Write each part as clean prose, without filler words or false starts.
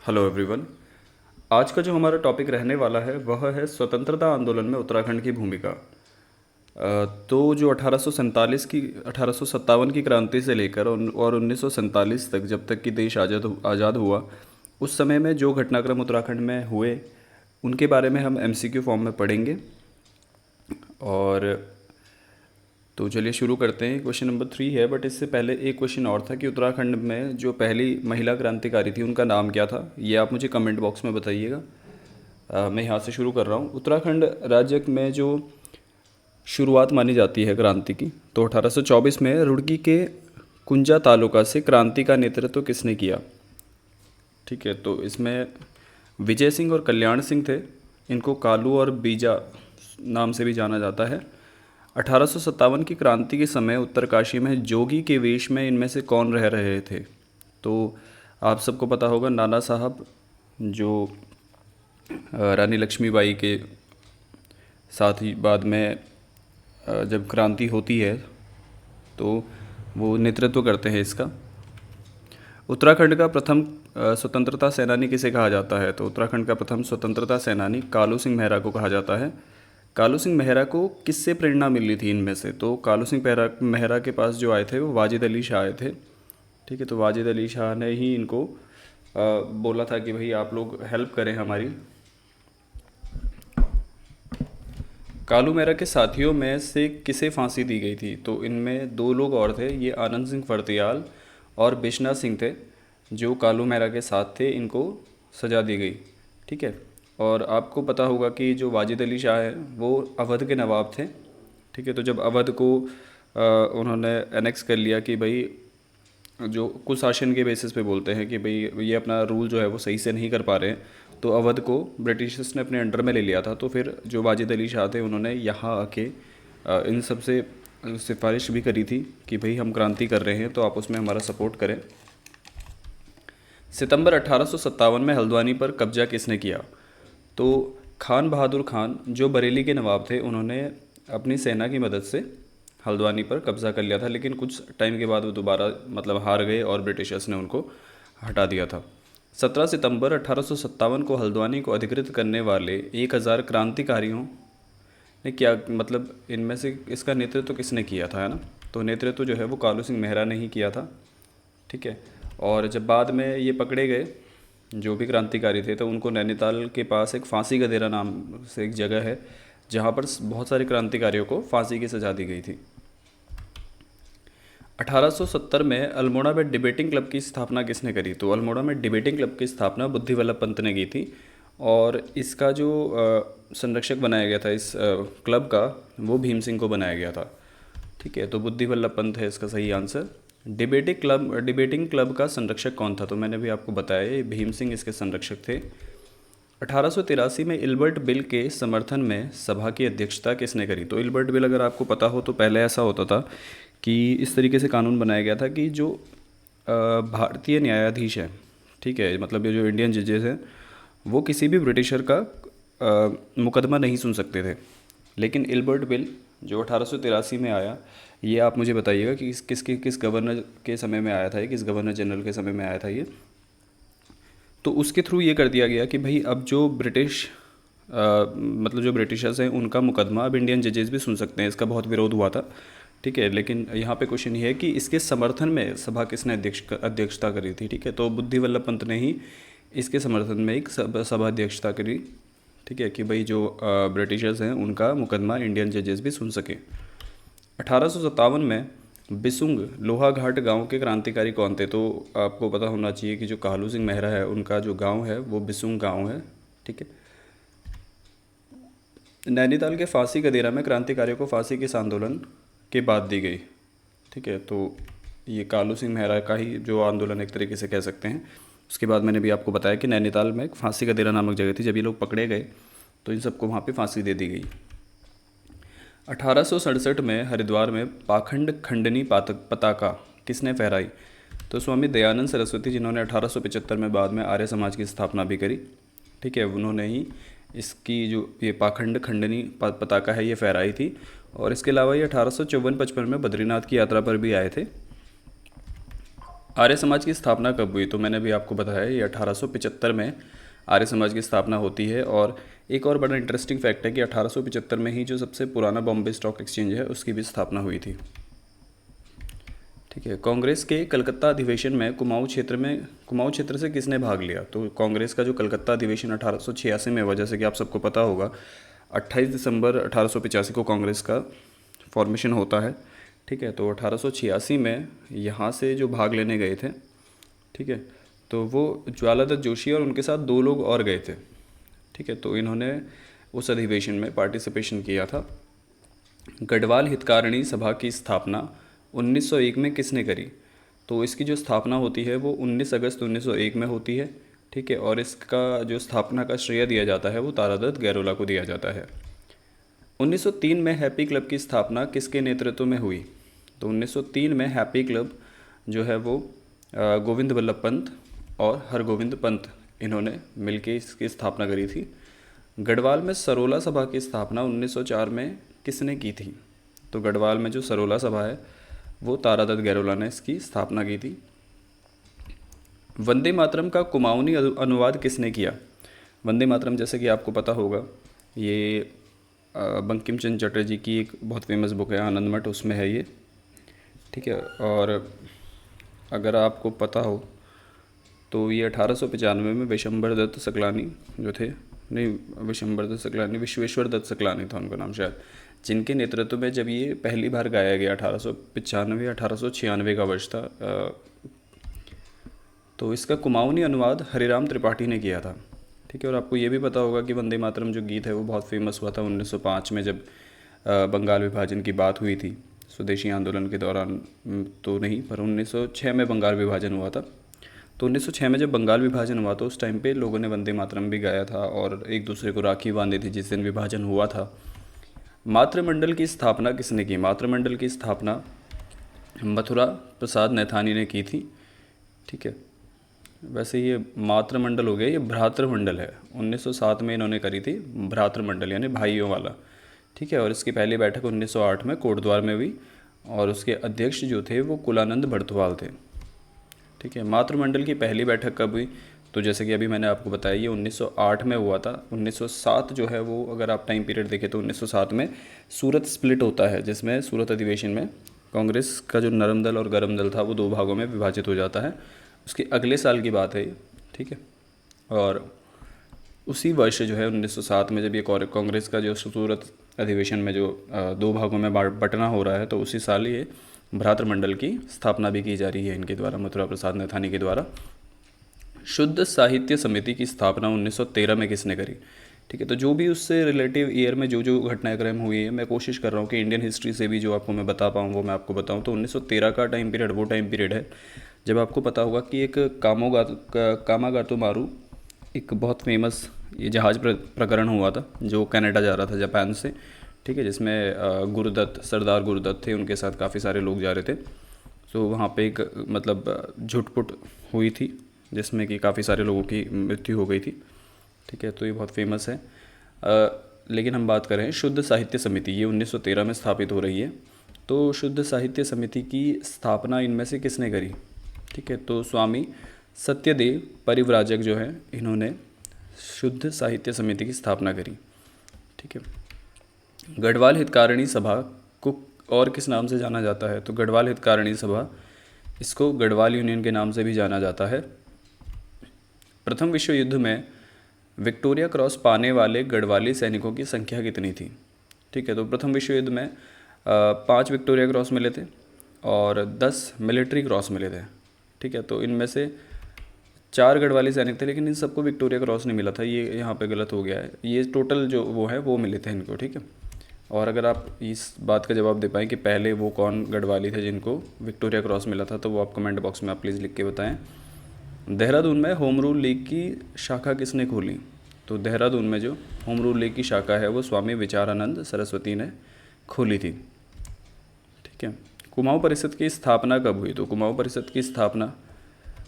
Hello everyone. आज का जो हमारा टॉपिक रहने वाला है वह है स्वतंत्रता आंदोलन में उत्तराखंड की भूमिका। तो जो 1847 की क्रांति से लेकर और 1947 तक, जब तक कि देश आज़ाद हुआ, उस समय में जो घटनाक्रम उत्तराखंड में हुए उनके बारे में हम एमसीक्यू फॉर्म में पढ़ेंगे। और तो चलिए शुरू करते हैं। क्वेश्चन नंबर 3 है, बट इससे पहले एक क्वेश्चन और था कि उत्तराखंड में जो पहली महिला क्रांतिकारी थी उनका नाम क्या था। ये आप मुझे कमेंट बॉक्स में बताइएगा। मैं यहाँ से शुरू कर रहा हूँ। उत्तराखंड राज्य में जो शुरुआत मानी जाती है क्रांति की, तो 1824 में रुड़की के कुंजा तालुका से क्रांति का नेतृत्व किसने किया। ठीक है, तो इसमें विजय सिंह और कल्याण सिंह थे। इनको कालू और बीजा नाम से भी जाना जाता है। 1857 की क्रांति के समय उत्तरकाशी में जोगी के वेश में इनमें से कौन रह रहे थे। तो आप सबको पता होगा, नाना साहब जो रानी लक्ष्मीबाई के साथ ही बाद में जब क्रांति होती है तो वो नेतृत्व करते हैं इसका। उत्तराखंड का प्रथम स्वतंत्रता सेनानी किसे कहा जाता है। तो उत्तराखंड का प्रथम स्वतंत्रता सेनानी कालू सिंह मेहरा को कहा जाता है। कालू सिंह मेहरा को किससे प्रेरणा मिली थी इनमें से। तो कालू सिंह मेहरा के पास जो आए थे वो वाजिद अली शाह आए थे। ठीक है, तो वाजिद अली शाह ने ही इनको बोला था कि भाई आप लोग हेल्प करें हमारी। कालू मेहरा के साथियों में से किसे फांसी दी गई थी। तो इनमें दो लोग और थे, ये आनंद सिंह फर्तियाल और बिश्ना सिंह थे, जो कालू मेहरा के साथ थे। इनको सज़ा दी गई। ठीक है, और आपको पता होगा कि जो वाजिद अली शाह है वो अवध के नवाब थे। ठीक है, तो जब अवध को उन्होंने एनेक्स कर लिया कि भाई जो कुशासन के बेसिस पे बोलते हैं कि भाई ये अपना रूल जो है वो सही से नहीं कर पा रहे हैं, तो अवध को ब्रिटिशर्स ने अपने अंडर में ले लिया था। तो फिर जो वाजिद अली शाह थे उन्होंने यहाँ आके इन सब से सिफारिश भी करी थी कि भाई हम क्रांति कर रहे हैं तो आप उसमें हमारा सपोर्ट करें। सितंबर 1857 में हल्द्वानी पर कब्जा किसने किया। तो खान बहादुर खान जो बरेली के नवाब थे, उन्होंने अपनी सेना की मदद से हल्द्वानी पर कब्ज़ा कर लिया था, लेकिन कुछ टाइम के बाद वो दोबारा हार गए और ब्रिटिशर्स ने उनको हटा दिया था। 17 सितंबर 1857 को हल्द्वानी को अधिकृत करने वाले 1000 क्रांतिकारियों ने क्या इनमें से इसका नेतृत्व किसने किया था, है ना। तो नेतृत्व जो है वो कालू सिंह मेहरा ने ही किया था। ठीक है, और जब बाद में ये पकड़े गए जो भी क्रांतिकारी थे, तो उनको नैनीताल के पास एक फांसी गदेरा नाम से एक जगह है जहाँ पर बहुत सारे क्रांतिकारियों को फांसी की सज़ा दी गई थी। 1870 में अल्मोड़ा में डिबेटिंग क्लब की स्थापना किसने करी। तो अल्मोड़ा में डिबेटिंग क्लब की स्थापना बुद्धि वल्लभ पंत ने की थी, और इसका जो संरक्षक बनाया गया था इस क्लब का, वो भीम सिंह को बनाया गया था। ठीक है, तो बुद्धि वल्लभ पंत है इसका सही आंसर। डिबेटिंग क्लब का संरक्षक कौन था। तो मैंने भी आपको बताया ये भीम सिंह इसके संरक्षक थे। 1883 में इल्बर्ट बिल के समर्थन में सभा की अध्यक्षता किसने करी। तो इल्बर्ट बिल अगर आपको पता हो तो पहले ऐसा होता था कि इस तरीके से कानून बनाया गया था कि जो भारतीय न्यायाधीश हैं, ठीक है, ये जो इंडियन जजेस हैं, वो किसी भी ब्रिटिशर का मुकदमा नहीं सुन सकते थे। लेकिन इल्बर्ट बिल जो 1883 में आया, ये आप मुझे बताइएगा कि किस गवर्नर के समय में आया था, किस गवर्नर जनरल के समय में आया था ये। तो उसके थ्रू ये कर दिया गया कि भाई अब जो जो ब्रिटिशर्स हैं उनका मुकदमा अब इंडियन जजेस भी सुन सकते हैं। इसका बहुत विरोध हुआ था। ठीक है, लेकिन यहाँ पे क्वेश्चन ये है कि इसके समर्थन में सभा किसने अध्यक्षता करी थी। ठीक है, तो बुद्धि वल्लभ पंत ने ही इसके समर्थन में एक सभा अध्यक्षता करी। ठीक है, कि भाई जो ब्रिटिशर्स हैं उनका मुकदमा इंडियन जजेस भी सुन सकें। 1857 में बिसुंग लोहाघाट गांव के क्रांतिकारी कौन थे। तो आपको पता होना चाहिए कि जो कालू सिंह मेहरा है उनका जो गांव है वो बिसुंग गांव है। ठीक है, नैनीताल के फांसी गदेरा में क्रांतिकारियों को फांसी किस आंदोलन के बाद दी गई। ठीक है, तो ये कालू सिंह मेहरा का ही जो आंदोलन एक तरीके से कह सकते हैं। उसके बाद मैंने भी आपको बताया कि नैनीताल में फांसी गदेरा नामक जगह थी। जब ये लोग पकड़े गए तो इन सबको वहाँ पे फांसी दे दी गई। 1867 में हरिद्वार में पाखंड खंडनी पताका किसने फहराई। तो स्वामी दयानंद सरस्वती, जिन्होंने 1875 में बाद में आर्य समाज की स्थापना भी करी। ठीक है, उन्होंने ही इसकी जो ये पाखंड खंडनी पताका है ये फहराई थी। और इसके अलावा ये 1854-55 में बद्रीनाथ की यात्रा पर भी आए थे। आर्य समाज की स्थापना कब हुई? तो मैंने अभी आपको बताया ये 1875 में आर्य समाज की स्थापना होती है। और एक और बड़ा इंटरेस्टिंग फैक्ट है कि 1875 में ही जो सबसे पुराना बॉम्बे स्टॉक एक्सचेंज है उसकी भी स्थापना हुई थी। ठीक है। कांग्रेस के कलकत्ता अधिवेशन में कुमाऊं क्षेत्र से किसने भाग लिया? तो कांग्रेस का जो कलकत्ता अधिवेशन 1886 में हुआ, जैसे कि आप सबको पता होगा, 28 दिसंबर 1885 को कांग्रेस का फॉर्मेशन होता है। ठीक है। तो 1886 में यहाँ से जो भाग लेने गए थे, ठीक है, तो वो ज्वालादत्त जोशी और उनके साथ दो लोग और गए थे। ठीक है। तो इन्होंने उस अधिवेशन में पार्टिसिपेशन किया था। गढ़वाल हितकारिणी सभा की स्थापना 1901 में किसने करी? तो इसकी जो स्थापना होती है वो 19 अगस्त 1901 में होती है। ठीक है। और इसका जो स्थापना का श्रेय दिया जाता है वो तारादत्त गैरोला को दिया जाता है। 1903 में हैप्पी क्लब की स्थापना किसके नेतृत्व में हुई? तो 1903 में हैप्पी क्लब जो है वो गोविंद वल्लभ पंत और हरगोविंद पंत, इन्होंने मिलके इसकी स्थापना करी थी। गढ़वाल में सरोला सभा की स्थापना 1904 में किसने की थी? तो गढ़वाल में जो सरोला सभा है वो तारादत्त गैरोला ने इसकी स्थापना की थी। वंदे मातरम का कुमाऊनी अनुवाद किसने किया? वंदे मातरम जैसे कि आपको पता होगा, ये बंकिम चंद्र चटर्जी की एक बहुत फेमस बुक है आनंद मठ, उसमें है ये। ठीक है। और अगर आपको पता हो तो ये 1895 में विशंबर दत्त सकलानी जो थे, नहीं विशंबर दत्त सकलानी, विश्वेश्वर दत्त सकलानी था उनका नाम शायद, जिनके नेतृत्व में जब ये पहली बार गाया गया 1895 1896 का वर्ष था। तो इसका कुमाऊनी अनुवाद हरिराम त्रिपाठी ने किया था। ठीक है। और आपको ये भी पता होगा कि वंदे मातरम जो गीत है वो बहुत फेमस हुआ था 1905 में, जब बंगाल विभाजन की बात हुई थी स्वदेशी आंदोलन के दौरान। तो नहीं, पर 1906 में बंगाल विभाजन हुआ था। तो 1906 में जब बंगाल विभाजन हुआ तो उस टाइम पे लोगों ने वंदे मातरम भी गाया था और एक दूसरे को राखी बांधी थी जिस दिन विभाजन हुआ था। मातृमंडल की स्थापना किसने की? मातृमंडल की स्थापना मथुरा प्रसाद नैथानी ने की थी। ठीक है। वैसे ये मातृमंडल हो गया, ये भ्रातृमंडल है, 1907 में इन्होंने करी थी भ्रातृमंडल यानी भाइयों वाला। ठीक है। और इसकी पहली बैठक 1908 में कोटद्वार में हुई और उसके अध्यक्ष जो थे वो कुलानंद भरतवाल थे। ठीक है। मातृमंडल की पहली बैठक कब हुई? तो जैसे कि अभी मैंने आपको बताया ये 1908 में हुआ था। 1907 जो है वो, अगर आप टाइम पीरियड देखें तो 1907 में सूरत स्प्लिट होता है, जिसमें सूरत अधिवेशन में कांग्रेस का जो नरम दल और गरम दल था वो दो भागों में विभाजित हो जाता है। उसके अगले साल की बात है ये। ठीक है। और उसी वर्ष जो है 1907 में जब ये कांग्रेस का जो सूरत अधिवेशन में जो दो भागों में बंटना हो रहा है, तो उसी साल ये भ्रातृमंडल की स्थापना भी की जा रही है इनके द्वारा, मथुरा प्रसाद नैथानी के द्वारा। शुद्ध साहित्य समिति की स्थापना 1913 में किसने करी? ठीक है। तो जो भी उससे रिलेटिव ईयर में जो जो घटनाक्रम हुई है, मैं कोशिश कर रहा हूँ कि इंडियन हिस्ट्री से भी जो आपको मैं बता पाऊँ वो मैं आपको बताऊँ। तो 1913 का टाइम पीरियड वो टाइम पीरियड है जब आपको पता होगा कि एक कामागातो मारू, एक बहुत फेमस ये जहाज़ प्रकरण हुआ था जो कनाडा जा रहा था जापान से। ठीक है। जिसमें गुरुदत्त, सरदार गुरुदत्त थे, उनके साथ काफ़ी सारे लोग जा रहे थे। तो वहाँ पे एक मतलब झुटपुट हुई थी जिसमें कि काफ़ी सारे लोगों की मृत्यु हो गई थी। ठीक है। तो ये बहुत फेमस है। लेकिन हम बात करें शुद्ध साहित्य समिति, ये 1913 में स्थापित हो रही है। तो शुद्ध साहित्य समिति की स्थापना इनमें से किसने करी? ठीक है। तो स्वामी सत्यदेव परिव्राजक जो है, इन्होंने शुद्ध साहित्य समिति की स्थापना करी। ठीक है। गढ़वाल हितकारिणी सभा को और किस नाम से जाना जाता है? तो गढ़वाल हितकारिणी सभा, इसको गढ़वाल यूनियन के नाम से भी जाना जाता है। प्रथम विश्व युद्ध में विक्टोरिया क्रॉस पाने वाले गढ़वाली सैनिकों की संख्या कितनी थी? ठीक है। तो प्रथम विश्व युद्ध में 5 विक्टोरिया क्रॉस मिले थे और 10 मिलिट्री क्रॉस मिले थे। ठीक है। तो इनमें से 4 गढ़वाली सैनिक थे, लेकिन इन सबको विक्टोरिया क्रॉस नहीं मिला था, ये यहाँ पे गलत हो गया है। ये टोटल जो वो है वो मिले थे इनको। ठीक है। और अगर आप इस बात का जवाब दे पाएँ कि पहले वो कौन गढ़वाली थे जिनको विक्टोरिया क्रॉस मिला था, तो वो आप कमेंट बॉक्स में आप प्लीज़ लिख के बताएँ। देहरादून में होम रूल लीग की शाखा किसने खोली? तो देहरादून में जो होम रूल लीग की शाखा है वो स्वामी विचारानंद सरस्वती ने खोली थी। ठीक है। कुमाऊं परिषद की स्थापना कब हुई? तो कुमाऊं परिषद की स्थापना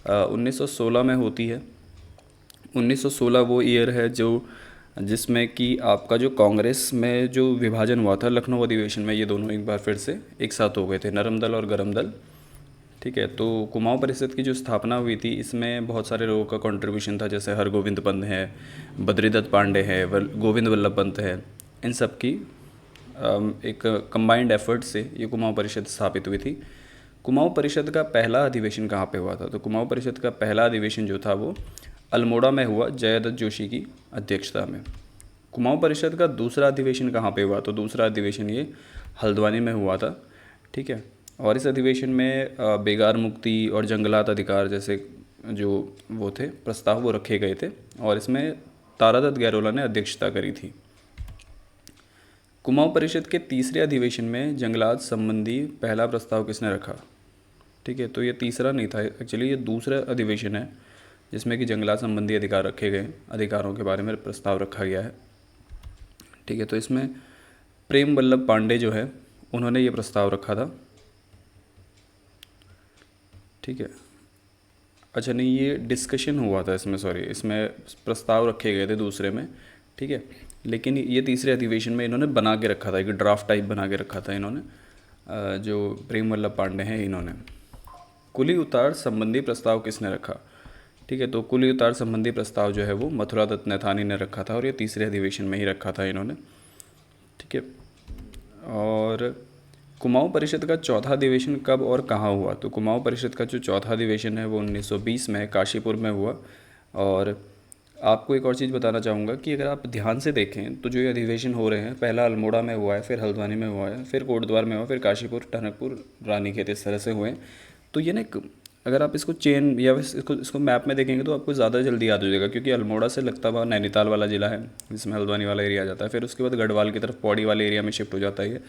1916 में होती है। 1916 वो ईयर है जो जिसमें कि आपका जो कांग्रेस में जो विभाजन हुआ था लखनऊ अधिवेशन में, ये दोनों एक बार फिर से एक साथ हो गए थे, नरम दल और गरम दल। ठीक है। तो कुमाऊं परिषद की जो स्थापना हुई थी, इसमें बहुत सारे लोगों का कंट्रीब्यूशन था, जैसे हरगोविंद पंत है, बद्रीदत्त पांडे है, गोविंद वल्लभ पंत है। इन सब की एक कंबाइंड एफर्ट से ये कुमाऊं परिषद स्थापित हुई थी। कुमाऊं परिषद का पहला अधिवेशन कहाँ पे हुआ था? तो कुमाऊं परिषद का पहला अधिवेशन जो था वो अल्मोड़ा में हुआ, जयादत्त जोशी की अध्यक्षता में। कुमाऊं परिषद का दूसरा अधिवेशन कहाँ पे हुआ? तो दूसरा अधिवेशन ये हल्द्वानी में हुआ था। ठीक है। और इस अधिवेशन में बेगार मुक्ति और जंगलात अधिकार जैसे जो वो थे प्रस्ताव वो रखे गए थे, और इसमें तारादत्त गैरोला ने अध्यक्षता करी थी। कुमाऊं परिषद के तीसरे अधिवेशन में जंगलात संबंधी पहला प्रस्ताव किसने रखा? ठीक है। तो ये तीसरा नहीं था, एक्चुअली ये दूसरा अधिवेशन है जिसमें कि जंगलात संबंधी अधिकार रखे गए, अधिकारों के बारे में प्रस्ताव रखा गया है। ठीक है। तो इसमें प्रेम वल्लभ पांडे जो है उन्होंने ये प्रस्ताव रखा था। ठीक है। अच्छा नहीं, ये डिस्कशन हुआ था इसमें, सॉरी, इसमें प्रस्ताव रखे गए थे दूसरे में। ठीक है। लेकिन ये तीसरे अधिवेशन में इन्होंने बना के रखा था, एक ड्राफ्ट टाइप बना के रखा था इन्होंने, जो प्रेम वल्लभ पांडे हैं इन्होंने। कुली उतार संबंधी प्रस्ताव किसने रखा? ठीक है। तो कुली उतार संबंधी प्रस्ताव जो है वो मथुरा दत्त नैथानी ने रखा था, और ये तीसरे अधिवेशन में ही रखा था इन्होंने। ठीक है। और कुमाऊं परिषद का चौथा अधिवेशन कब और कहाँ हुआ? तो कुमाऊं परिषद का जो चौथा अधिवेशन है वो 1920 में काशीपुर में हुआ। और आपको एक और चीज़ बताना चाहूँगा कि अगर आप ध्यान से देखें तो जो ये अधिवेशन हो रहे हैं, पहला अल्मोड़ा में हुआ है, फिर हल्द्वानी में हुआ है, फिर कोटद्वार में हुआ, फिर काशीपुर, टनकपुर, रानीखेत, इस तरह से हुए हैं। तो ये ना अगर आप इसको चेन या इसको मैप में देखेंगे तो आपको ज़्यादा जल्दी याद हो जाएगा, क्योंकि अल्मोड़ा से लगता हुआ नैनीताल वाला ज़िला है जिसमें हल्द्वानी वाला एरिया आ जाता है। फिर उसके बाद गढ़वाल की तरफ पौड़ी वाले एरिया में शिफ्ट हो जाता है।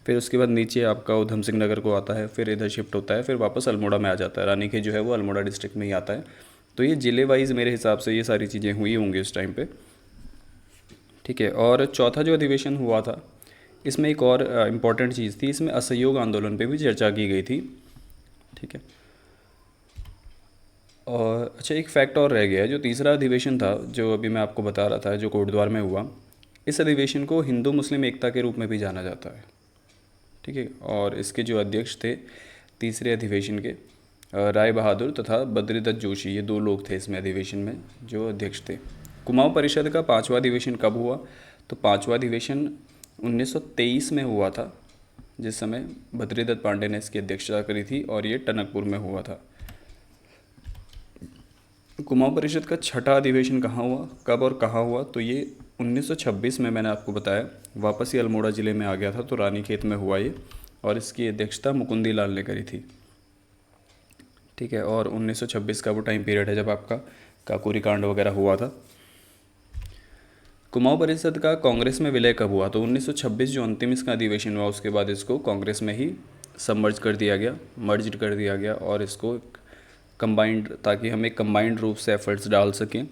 फिर उसके बाद नीचे आपका उधम सिंह नगर को आता है, फिर इधर शिफ्ट होता है, फिर वापस अल्मोड़ा में आ जाता है। रानीखेत जो है वो अल्मोड़ा डिस्ट्रिक्ट में ही आता है। तो ये ज़िले वाइज मेरे हिसाब से ये सारी चीज़ें हुई होंगी उस टाइम पे। ठीक है। और चौथा जो अधिवेशन हुआ था, इसमें एक और इम्पॉर्टेंट चीज़ थी, इसमें असहयोग आंदोलन पे भी चर्चा की गई थी। ठीक है। और अच्छा, एक फैक्ट और रह गया है, जो तीसरा अधिवेशन था जो अभी मैं आपको बता रहा था, जो कोटद्वार में हुआ, इस अधिवेशन को हिंदू मुस्लिम एकता के रूप में भी जाना जाता है। ठीक है। और इसके जो अध्यक्ष थे तीसरे अधिवेशन के, राय बहादुर तथा बद्रीदत्त जोशी, ये दो लोग थे इसमें अधिवेशन में जो अध्यक्ष थे। कुमाऊं परिषद का पांचवा अधिवेशन कब हुआ? तो पांचवा अधिवेशन 1923 में हुआ था, जिस समय बद्रीदत्त पांडे ने इसकी अध्यक्षता करी थी, और ये टनकपुर में हुआ था। कुमाऊं परिषद का छठा अधिवेशन कहाँ हुआ, कब और कहाँ हुआ? तो ये 1926 में, मैंने आपको बताया, वापस ही अल्मोड़ा ज़िले में आ गया था, तो रानीखेत में हुआ ये, और इसकी अध्यक्षता मुकुंदी लाल ने करी थी। ठीक है। और 1926 का वो टाइम पीरियड है जब आपका काकोरी कांड वगैरह हुआ था। कुमाऊं परिषद का कांग्रेस में विलय कब हुआ? तो 1926 जो अंतिम इसका अधिवेशन हुआ, उसके बाद इसको कांग्रेस में ही सबमर्ज कर दिया गया, मर्ज कर दिया गया, और इसको कंबाइंड, ताकि हम एक कंबाइंड रूप से एफर्ट्स डाल सकें,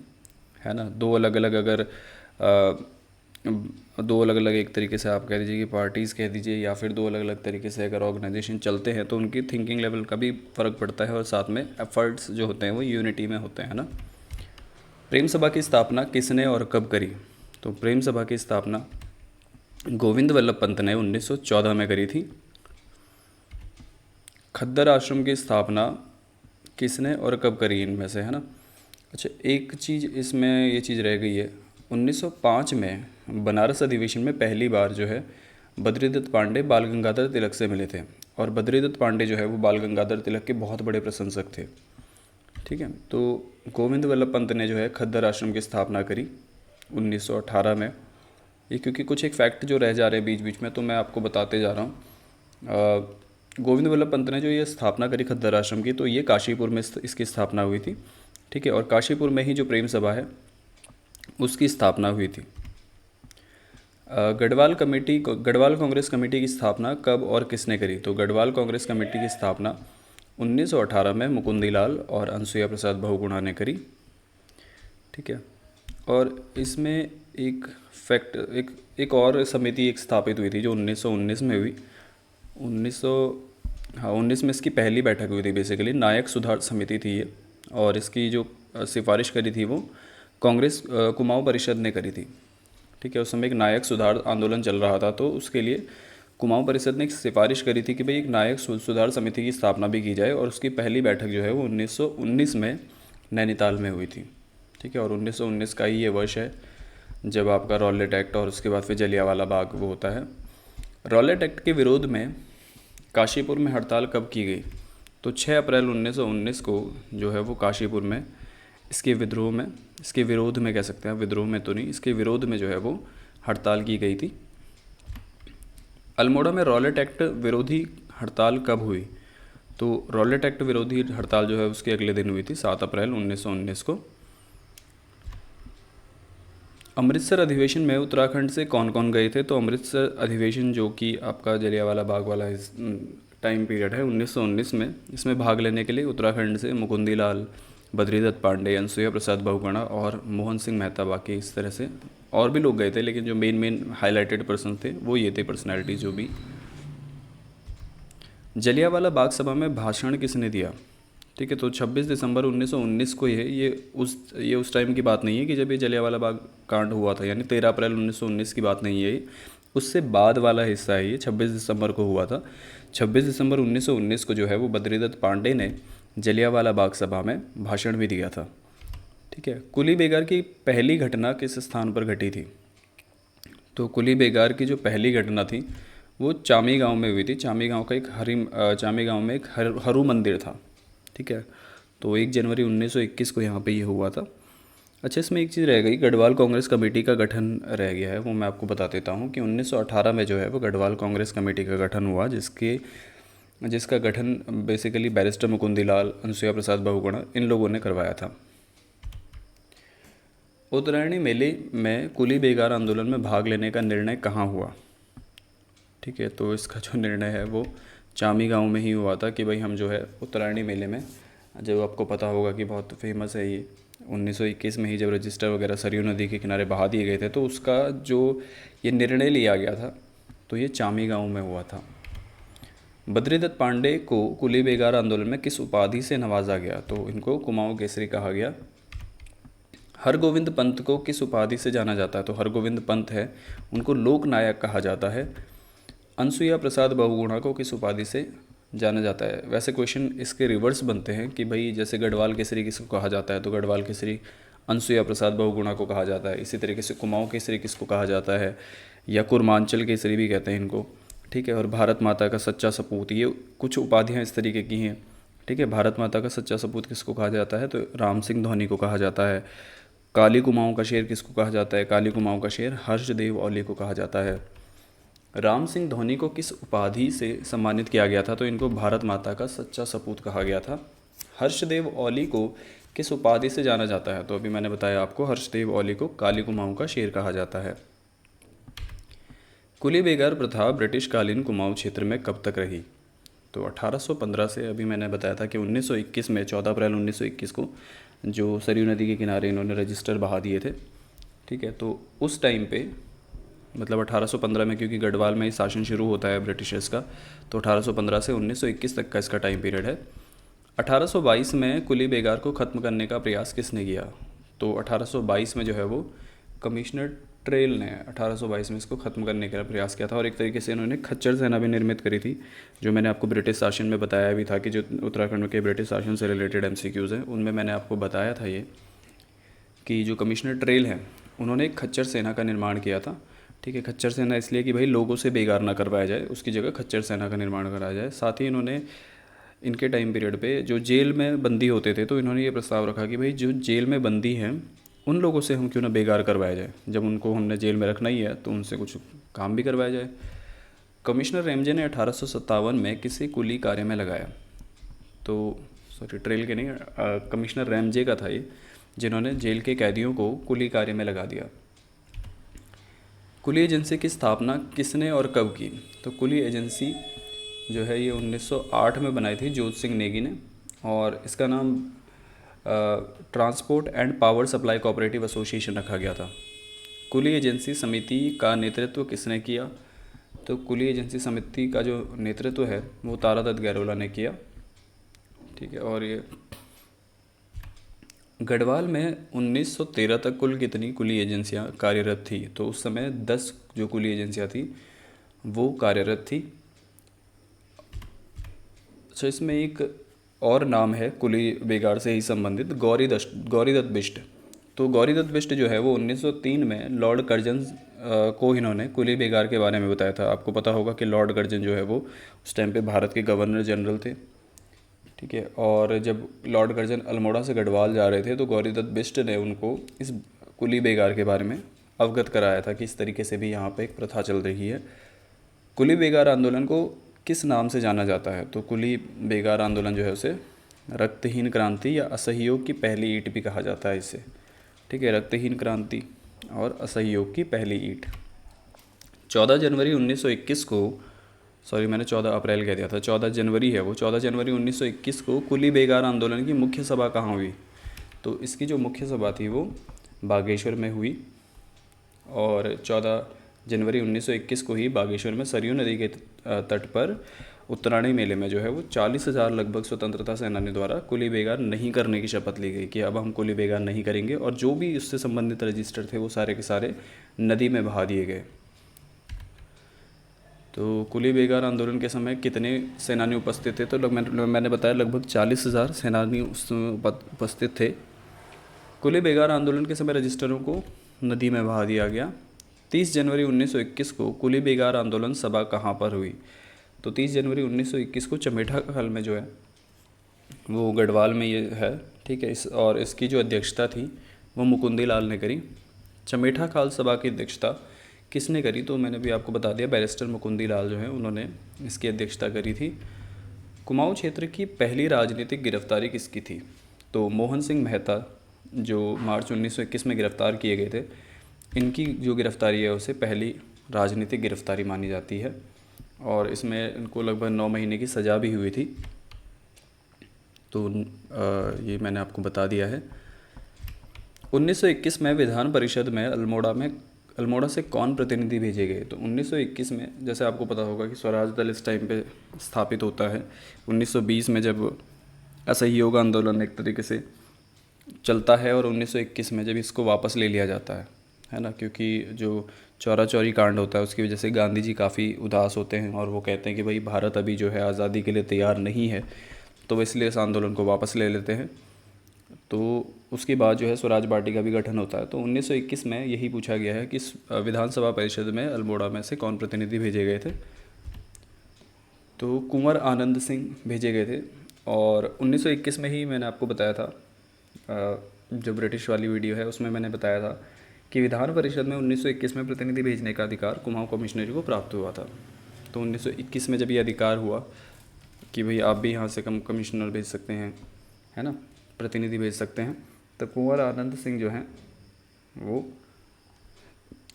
है ना। दो अलग अलग एक तरीके से आप कह दीजिए कि पार्टीज़ कह दीजिए, या फिर दो अलग अलग तरीके से अगर ऑर्गेनाइजेशन चलते हैं तो उनकी थिंकिंग लेवल का भी फ़र्क पड़ता है, और साथ में एफर्ट्स जो होते हैं वो यूनिटी में होते हैं ना। प्रेम सभा की स्थापना किसने और कब करी? तो प्रेम सभा की स्थापना गोविंद वल्लभ पंत ने 1914 में करी थी। खद्दर आश्रम की स्थापना किसने और कब करी इनमें से, है ना। अच्छा, एक चीज़ इसमें ये चीज़ रह गई है, 1905 में बनारस अधिवेशन में पहली बार जो है बद्रीदत्त पांडे बाल गंगाधर तिलक से मिले थे, और बद्रीदत्त पांडे जो है वो बाल गंगाधर तिलक के बहुत बड़े प्रशंसक थे। ठीक है। तो गोविंद वल्लभ पंत ने जो है खद्दर आश्रम की स्थापना करी 1918 में। ये क्योंकि कुछ एक फैक्ट जो रह जा रहे हैं बीच बीच में, तो मैं आपको बताते जा रहा हूँ। गोविंद वल्लभ पंत ने जो ये स्थापना करी खद्दर आश्रम की, तो ये काशीपुर में इसकी स्थापना हुई थी। ठीक है। और काशीपुर में ही जो प्रेम सभा है उसकी स्थापना हुई थी। गढ़वाल कांग्रेस कमेटी की स्थापना कब और किसने करी? तो गढ़वाल कांग्रेस कमेटी की स्थापना 1918 में मुकुंदी लाल और अनसुया प्रसाद बहुगुणा ने करी। ठीक है। और इसमें एक फैक्ट, एक और समिति एक स्थापित हुई थी जो 1919 में हुई। 19 में इसकी पहली बैठक हुई थी, बेसिकली नायक सुधार समिति थी ये, और इसकी जो सिफारिश करी थी वो कांग्रेस कुमाऊं परिषद ने करी थी। ठीक है। उस समय एक नायक सुधार आंदोलन चल रहा था, तो उसके लिए कुमाऊं परिषद ने एक सिफारिश करी थी कि भाई एक न्यायिक सुधार समिति की स्थापना भी की जाए, और उसकी पहली बैठक जो है वो 1919 में नैनीताल में हुई थी। ठीक है, और 1919 का ही ये वर्ष है जब आपका रॉलेट एक्ट और उसके बाद फिर जलियांवाला बाग वो होता है। रॉलेट एक्ट के विरोध में काशीपुर में हड़ताल कब की गई? तो 6 अप्रैल 1919 को जो है वो काशीपुर में इसके विरोध में कह सकते हैं, विद्रोह में तो नहीं, इसके विरोध में जो है वो हड़ताल की गई थी। अल्मोड़ा में रॉलेट एक्ट विरोधी हड़ताल कब हुई? तो रॉलेट एक्ट विरोधी हड़ताल जो है उसके अगले दिन हुई थी, 7 अप्रैल 1919 को। अमृतसर अधिवेशन में उत्तराखंड से कौन कौन गए थे? तो अमृतसर अधिवेशन जो कि आपका जलियांवाला बाग वाला टाइम पीरियड है 1919 में, इसमें भाग लेने के लिए उत्तराखंड से मुकुंदी लाल, बद्रीदत्त पांडे, अनसुया प्रसाद बहुगुणा और मोहन सिंह मेहता, बाकी इस तरह से और भी लोग गए थे, लेकिन जो मेन हाईलाइटेड पर्सन थे वो ये थे पर्सनैलिटी जो भी। जलियांवाला बाग सभा में भाषण किसने दिया? ठीक है, तो 26 दिसंबर 1919 को ये उस टाइम की बात नहीं है कि जब ये जलियांवाला बाग कांड हुआ था, यानी 13 अप्रैल 1919 की बात नहीं है, उससे बाद वाला हिस्सा है ये, 26 दिसंबर को हुआ था। 26 दिसंबर 1919 को जो है वो बद्रीदत्त पांडे ने जलियांवाला बाग सभा में भाषण भी दिया था। ठीक है, कुली बेगार की पहली घटना किस स्थान पर घटी थी? तो कुली बेगार की जो पहली घटना थी वो चामी गांव में हुई थी। चामी गांव में एक हरू मंदिर था। ठीक है, तो 1 जनवरी 1921 को यहाँ पे ये हुआ था। अच्छा, इसमें एक चीज़ रह गई, गढ़वाल कांग्रेस कमेटी का गठन रह गया है, वो मैं आपको बता देता हूँ कि 1918 में जो है वो गढ़वाल कांग्रेस कमेटी का गठन हुआ, जिसका गठन बेसिकली बैरिस्टर मुकुंदी लाल, अनसुया प्रसाद बहुगुणा, इन लोगों ने करवाया था। उत्तरायणी मेले में कुली बेगार आंदोलन में भाग लेने का निर्णय कहाँ हुआ? ठीक है, तो इसका जो निर्णय है वो चामी गांव में ही हुआ था कि भाई हम जो है उत्तरायणी मेले में, जब आपको पता होगा कि बहुत फेमस है ये, 1921 में ही जब रजिस्टर वगैरह सरयू नदी के किनारे बहा दिए गए थे, तो उसका जो ये निर्णय लिया गया था तो ये चामी गांव में हुआ था। बद्रीदत्त पांडे को कुली बेगार आंदोलन में किस उपाधि से नवाजा गया? तो इनको कुमाऊं केसरी कहा गया। हरगोविंद पंत को किस उपाधि से जाना जाता है? तो हरगोविंद पंत है, उनको लोक नायक कहा जाता है। अनसुया प्रसाद बहुगुणा को किस उपाधि से जाना जाता है? वैसे क्वेश्चन इसके रिवर्स बनते हैं कि भाई जैसे गढ़वाल केसरी किसको कहा जाता है, तो गढ़वाल केसरी अनसुया प्रसाद बहुगुणा को कहा जाता है। इसी तरीके से कुमाऊं केसरी किसको कहा जाता है, या कुर्मांचल केसरी भी कहते हैं इनको। ठीक है, और भारत माता का सच्चा सपूत, ये कुछ उपाधियाँ इस तरीके की हैं। ठीक है, भारत माता का सच्चा सपूत किसको कहा जाता है? तो राम सिंह धोनी को कहा जाता है। काली कुमाऊं का शेर किसको कहा जाता है? काली कुमाऊं का शेर हर्षदेव औली को कहा जाता है। राम सिंह धोनी को किस उपाधि से सम्मानित किया गया था? तो इनको भारत माता का सच्चा सपूत कहा गया था। हर्षदेव औली को किस उपाधि से जाना जाता है? तो अभी मैंने बताया आपको, हर्षदेव औली को काली कुमाऊं का शेर कहा जाता है। कुली बेगार प्रथा ब्रिटिश कालीन कुमाऊं क्षेत्र में कब तक रही? तो 1815 से, अभी मैंने बताया था कि 1921 में 14 अप्रैल 1921 को जो सरयू नदी के किनारे इन्होंने रजिस्टर बहा दिए थे। ठीक है, तो उस टाइम पे मतलब 1815 में, क्योंकि गढ़वाल में ही शासन शुरू होता है ब्रिटिशर्स का, तो 1815 से 1921 तक का इसका टाइम पीरियड है। 1822 में कुली बेगार को ख़त्म करने का प्रयास किसने किया? तो 1822 में जो है वो कमिश्नर ट्रेल ने 1822 में इसको ख़त्म करने का प्रयास किया था, और एक तरीके से इन्होंने खच्चर सेना भी निर्मित करी थी, जो मैंने आपको ब्रिटिश शासन में बताया भी था कि जो उत्तराखंड के ब्रिटिश शासन से रिलेटेड MCQs हैं उनमें मैंने आपको बताया था ये कि जो कमिश्नर ट्रेल हैं उन्होंने एक खच्चर सेना का निर्माण किया था। ठीक है, खच्चर सेना इसलिए कि भाई लोगों से बेगार ना करवाया जाए, उसकी जगह खच्चर सेना का निर्माण कराया जाए। साथ ही इन्होंने इनके टाइम पीरियड पे जो जेल में बंदी होते थे, तो इन्होंने ये प्रस्ताव रखा कि भाई जो जेल में बंदी हैं उन लोगों से हम क्यों ना बेगार करवाया जाए, जब उनको हमने जेल में रखना ही है तो उनसे कुछ काम भी करवाया जाए। कमिश्नर रैमजे ने 1857 में किसी कुली कार्य में लगाया? तो सॉरी, ट्रेल के नहीं, कमिश्नर रैमजे का था ये, जिन्होंने जेल के कैदियों को कुली कार्य में लगा दिया। कुली एजेंसी की स्थापना किसने और कब की? तो कुली एजेंसी जो है ये 1908 में बनाई थी जोत सिंह नेगी ने, और इसका नाम transport and power supply cooperative association रखा गया था। कुली एजेंसी समिति का नेतृत्व किसने किया? तो कुली एजेंसी समिति का जो नेतृत्व है वो तारादत्त गैरोला ने किया। ठीक है, और ये गढ़वाल में 1913 तक कुल कितनी कुली एजेंसियां कार्यरत थी? तो उस समय 10 जो कुली एजेंसियां थी वो कार्यरत थी। अच्छा, इसमें एक और नाम है कुली बेगार से ही संबंधित, गौरी दत्त बिष्ट। तो गौरी दत्त बिष्ट जो है वो 1903 में लॉर्ड कर्जन को इन्होंने कुली बेगार के बारे में बताया था। आपको पता होगा कि लॉर्ड कर्जन जो है वो उस टाइम पे भारत के गवर्नर जनरल थे, ठीक है। और जब लॉर्ड कर्जन अल्मोड़ा से गढ़वाल जा रहे थे तो गौरी दत्त बिष्ट ने उनको इस कुली बेगार के बारे में अवगत कराया था कि इस तरीके से भी यहाँ पे एक प्रथा चल रही है। कुली बेगार आंदोलन को किस नाम से जाना जाता है? तो कुली बेगार आंदोलन जो है उसे रक्तहीन क्रांति या असहयोग की पहली ईंट भी कहा जाता है इसे, ठीक है। रक्तहीन क्रांति और असहयोग की पहली ईंट। 14 जनवरी 1921 को, सॉरी मैंने 14 अप्रैल कह दिया था, 14 जनवरी है वो, 14 जनवरी 1921 को कुली बेगार आंदोलन की मुख्य सभा कहाँ हुई? तो इसकी जो मुख्य सभा थी वो बागेश्वर में हुई। और 14 जनवरी 1921 को ही बागेश्वर में सरयू नदी के तट पर उत्तरायणी मेले में जो है वो 40,000 लगभग स्वतंत्रता सेनानी द्वारा कुली बेगार नहीं करने की शपथ ली गई कि अब हम कुली बेगार नहीं करेंगे, और जो भी उससे संबंधित रजिस्टर थे वो सारे के सारे नदी में बहा दिए गए। तो कुली बेगार आंदोलन के समय कितने सेनानी उपस्थित थे? तो मैंने बताया लगभग 40,000 सेनानी उस समय उपस्थित थे। कुली बेगार आंदोलन के समय रजिस्टरों को नदी में बहा दिया गया। 30 जनवरी 1921 को कुली बेगार आंदोलन सभा कहाँ पर हुई? तो 30 जनवरी 1921 को चमेठा खाल में जो है वो गढ़वाल में ये है, ठीक है। और इसकी जो अध्यक्षता थी वो मुकुंदी लाल ने करी। चमेठा खाल सभा की अध्यक्षता किसने करी? तो मैंने भी आपको बता दिया, बैरिस्टर मुकुंदी लाल जो है उन्होंने इसकी अध्यक्षता करी थी। कुमाऊं क्षेत्र की पहली राजनीतिक गिरफ्तारी किसकी थी? तो मोहन सिंह मेहता जो मार्च 1921 में गिरफ्तार किए गए थे, इनकी जो गिरफ्तारी है उसे पहली राजनीतिक गिरफ्तारी मानी जाती है। और इसमें इनको लगभग 9 महीने की सज़ा भी हुई थी। तो ये मैंने आपको बता दिया है। 1921 में विधान परिषद में अल्मोड़ा से कौन प्रतिनिधि भेजे गए? तो 1921 में जैसे आपको पता होगा कि स्वराज दल इस टाइम पे स्थापित होता है। 1920 में जब असहयोग आंदोलन एक तरीके से चलता है, और 1921 में जब इसको वापस ले लिया जाता है ना, क्योंकि जो चौरा चौरी कांड होता है उसकी वजह से गांधी जी काफ़ी उदास होते हैं और वो कहते हैं कि भाई भारत अभी जो है आज़ादी के लिए तैयार नहीं है, तो वो इसलिए इस आंदोलन को वापस ले लेते हैं। तो उसके बाद जो है स्वराज पार्टी का भी गठन होता है। तो 1921 में यही पूछा गया है कि विधानसभा परिषद में अल्मोड़ा में से कौन प्रतिनिधि भेजे गए थे? तो कुंवर आनंद सिंह भेजे गए थे। और 1921 में ही मैंने आपको बताया था, जो ब्रिटिश वाली वीडियो है उसमें मैंने बताया था कि विधान परिषद में 1921 में प्रतिनिधि भेजने का अधिकार कुमाऊं कमिश्नरी को प्राप्त हुआ था। तो 1921 में जब ये अधिकार हुआ कि भाई आप भी यहाँ से कमिश्नर भेज सकते हैं, है ना, प्रतिनिधि भेज सकते हैं, तो कुंवर आनंद सिंह जो हैं वो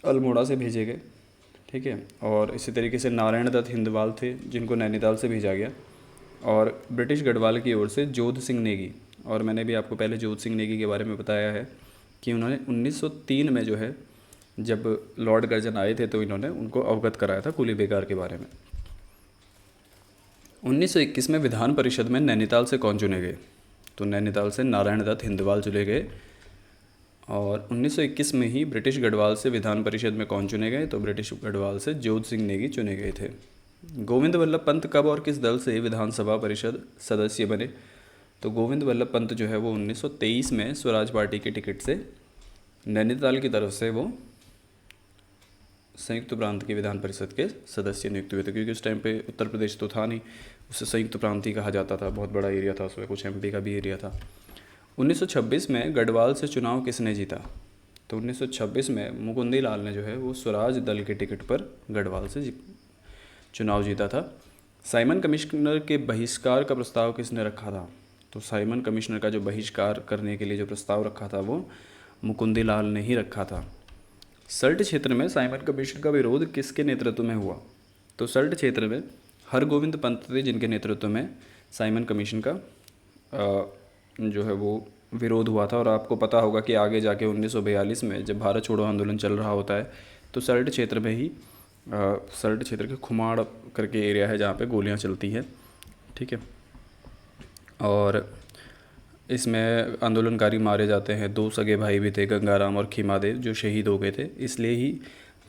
अल्मोड़ा से भेजे गए, ठीक है। और इसी तरीके से नारायण दत्त हिंदवाल थे जिनको नैनीताल से भेजा गया, और ब्रिटिश गढ़वाल की ओर से जोध सिंह नेगी। और मैंने भी आपको पहले जोध सिंह नेगी के बारे में बताया है कि उन्होंने 1903 में जो है जब लॉर्ड कर्जन आए थे तो इन्होंने उनको अवगत कराया था कुली बेगार के बारे में। 1921 में विधान परिषद में नैनीताल से कौन चुने गए? तो नैनीताल से नारायण दत्त हिंदवाल चुने गए। और 1921 में ही ब्रिटिश गढ़वाल से विधान परिषद में कौन चुने गए? तो ब्रिटिश गढ़वाल से जोध सिंह नेगी चुने गए थे। गोविंद वल्लभ पंत कब और किस दल से विधानसभा परिषद सदस्य बने? तो गोविंद वल्लभ पंत जो है वो 1923 में स्वराज पार्टी के टिकट से नैनीताल की तरफ से वो संयुक्त प्रांत की विधान परिषद के सदस्य नियुक्त हुए थे, क्योंकि उस टाइम पे उत्तर प्रदेश तो था नहीं, उसे संयुक्त प्रांत ही कहा जाता था, बहुत बड़ा एरिया था उसमें, कुछ एमपी का भी एरिया था। 1926 में गढ़वाल से चुनाव किसने जीता? तो 1926 में मुकुंदी लाल ने जो है वो स्वराज दल के टिकट पर गढ़वाल से चुनाव जीता था। साइमन कमिश्नर के बहिष्कार का प्रस्ताव किसने रखा था? तो साइमन कमिश्नर का जो बहिष्कार करने के लिए जो प्रस्ताव रखा था वो मुकुंदी लाल ने ही रखा था। सल्ट क्षेत्र में साइमन कमीशन का विरोध किसके नेतृत्व में हुआ? तो सल्ट क्षेत्र में हरगोविंद पंत थे जिनके नेतृत्व में साइमन कमीशन का जो है वो विरोध हुआ था। और आपको पता होगा कि आगे जाके 1942 में जब भारत छोड़ो आंदोलन चल रहा होता है तो सल्ट क्षेत्र में ही सल्ट क्षेत्र के खुमाड़ करके एरिया है जहाँ पे गोलियाँ चलती हैं, ठीक है। और इसमें आंदोलनकारी मारे जाते हैं। 2 सगे भाई भी थे, गंगाराम और खीमादेव, जो शहीद हो गए थे। इसलिए ही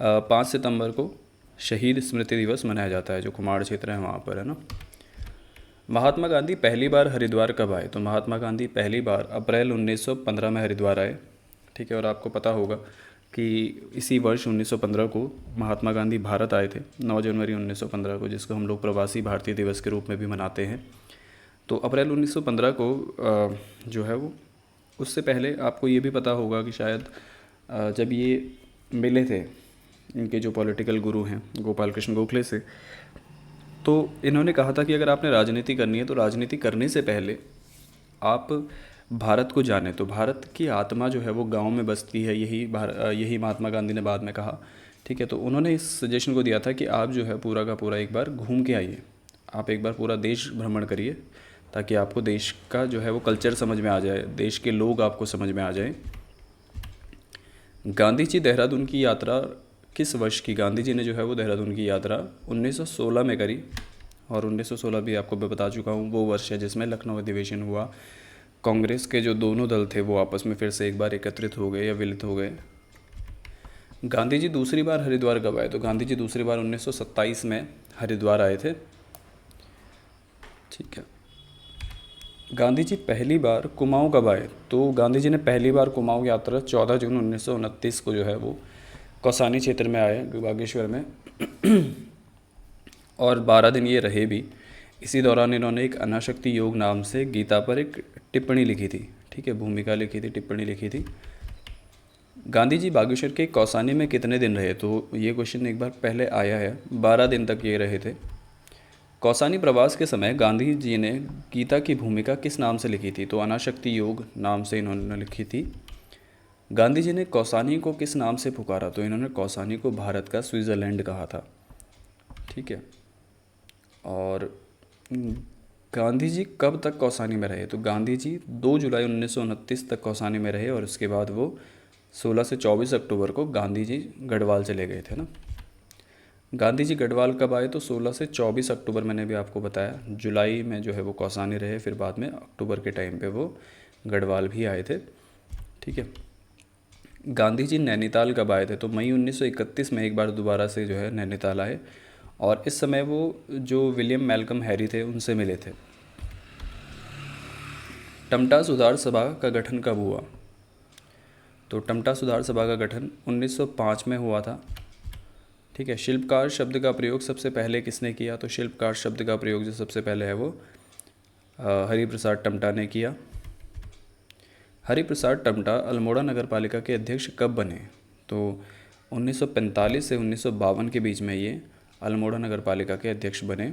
5 सितंबर को शहीद स्मृति दिवस मनाया जाता है, जो कुमाड़ क्षेत्र है वहाँ पर, है ना। महात्मा गांधी पहली बार हरिद्वार कब आए? तो महात्मा गांधी पहली बार अप्रैल 1915 में हरिद्वार आए, ठीक है। और आपको पता होगा कि इसी वर्ष 1915 को महात्मा गांधी भारत आए थे, 9 जनवरी 1915 को, जिसको हम लोग प्रवासी भारतीय दिवस के रूप में भी मनाते हैं। तो अप्रैल 1915 को जो है वो, उससे पहले आपको ये भी पता होगा कि शायद जब ये मिले थे, इनके जो पॉलिटिकल गुरु हैं गोपाल कृष्ण गोखले से, तो इन्होंने कहा था कि अगर आपने राजनीति करनी है तो राजनीति करने से पहले आप भारत को जानें। तो भारत की आत्मा जो है वो गांव में बसती है, यही महात्मा गांधी ने बाद में कहा, ठीक है। तो उन्होंने इस सजेशन को दिया था कि आप जो है पूरा का पूरा एक बार घूम के आइए, आप एक बार पूरा देश भ्रमण करिए, ताकि आपको देश का जो है वो कल्चर समझ में आ जाए, देश के लोग आपको समझ में आ जाए। गांधी जी देहरादून की यात्रा किस वर्ष की? गांधी जी ने जो है वो देहरादून की यात्रा 1916 में करी, और 1916 भी आपको मैं बता चुका हूँ वो वर्ष है जिसमें लखनऊ अधिवेशन हुआ। कांग्रेस के जो दोनों दल थे वो आपस में फिर से एक बार एकत्रित हो गए या विलित हो गए। गांधी जी दूसरी बार हरिद्वार कब आए? तो गांधी जी दूसरी बार 1927 में हरिद्वार आए थे, ठीक है। गांधी जी पहली बार कुमाऊं कब आए? तो गांधी जी ने पहली बार कुमाऊं यात्रा 14 जून 1929 को जो है वो कौसानी क्षेत्र में आए, बागेश्वर में, और 12 दिन ये रहे भी। इसी दौरान इन्होंने एक अनाशक्ति योग नाम से गीता पर एक टिप्पणी लिखी थी, ठीक है, भूमिका लिखी थी, टिप्पणी लिखी थी। गांधी जी बागेश्वर के कौसानी में कितने दिन रहे? तो ये क्वेश्चन एक बार पहले आया है, 12 दिन तक ये रहे थे। कौसानी प्रवास के समय गांधी जी ने गीता की भूमिका किस नाम से लिखी थी? तो अनाशक्ति योग नाम से इन्होंने लिखी थी। गांधी जी ने कौसानी को किस नाम से पुकारा? तो इन्होंने कौसानी को भारत का स्विट्ज़रलैंड कहा था, ठीक है। और गांधी जी कब तक कौसानी में रहे? तो गांधी जी 2 जुलाई 1929 तक कौसानी में रहे, और उसके बाद वो 16 से 24 अक्टूबर को गांधी जी गढ़वाल चले गए थे ना। गांधी जी गढ़वाल कब आए? तो 16 से 24 अक्टूबर, मैंने भी आपको बताया। जुलाई में जो है वो कौसानी रहे, फिर बाद में अक्टूबर के टाइम पे वो गढ़वाल भी आए थे, ठीक है। गांधी जी नैनीताल कब आए थे? तो मई 1931 में एक बार दोबारा से जो है नैनीताल आए, और इस समय वो जो विलियम मैल्कम हैरी थे उनसे मिले थे। टमटा सुधार सभा का गठन कब हुआ? तो टमटा सुधार सभा का गठन 1905 में हुआ था, ठीक है। शिल्पकार शब्द का प्रयोग सबसे पहले किसने किया? तो शिल्पकार शब्द का प्रयोग जो सबसे पहले है वो हरिप्रसाद टमटा ने किया। हरिप्रसाद टमटा अल्मोड़ा नगर पालिका के अध्यक्ष कब बने? तो 1945 से 1952 के बीच में ये अल्मोड़ा नगर पालिका के अध्यक्ष बने।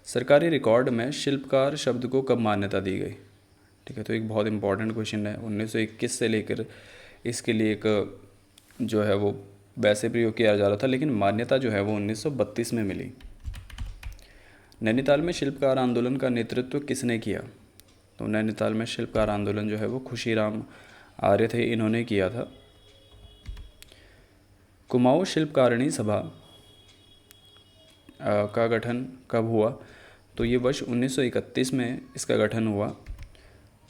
सरकारी रिकॉर्ड में शिल्पकार शब्द को कब मान्यता दी गई? ठीक है, तो एक बहुत इंपॉर्टेंट क्वेश्चन है। 1921 से लेकर इसके लिए एक जो है वो वैसे प्रयोग किया जा रहा था, लेकिन मान्यता जो है वो 1932 में मिली। नैनीताल में शिल्पकार आंदोलन का नेतृत्व किसने किया? तो नैनीताल में शिल्पकार आंदोलन जो है वो खुशीराम आर्य थे, इन्होंने किया था। कुमाऊं शिल्पकारिणी सभा का गठन कब हुआ? तो ये वर्ष 1931 में इसका गठन हुआ।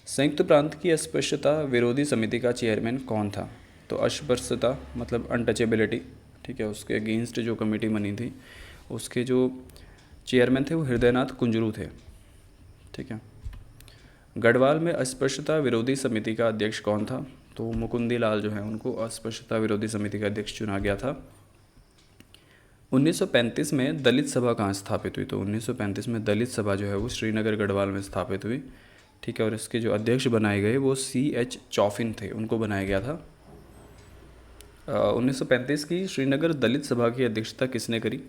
संयुक्त प्रांत की अस्पृश्यता विरोधी समिति का चेयरमैन कौन था? तो अस्पृश्यता मतलब अनटचेबिलिटी, ठीक है, उसके अगेंस्ट जो कमेटी बनी थी उसके जो चेयरमैन थे वो हृदयनाथ कुंजरू थे, ठीक है। गढ़वाल में अस्पृश्यता विरोधी समिति का अध्यक्ष कौन था? तो मुकुंदी लाल जो है उनको अस्पृश्यता विरोधी समिति का अध्यक्ष चुना गया था। 1935 में दलित सभा कहाँ स्थापित हुई? तो 1935 में दलित सभा जो है वो श्रीनगर गढ़वाल में स्थापित हुई, ठीक है। और इसके जो अध्यक्ष बनाए गए वो C.H. चौफिन थे, उनको बनाया गया था। 1935 की श्रीनगर दलित सभा की अध्यक्षता किसने करी?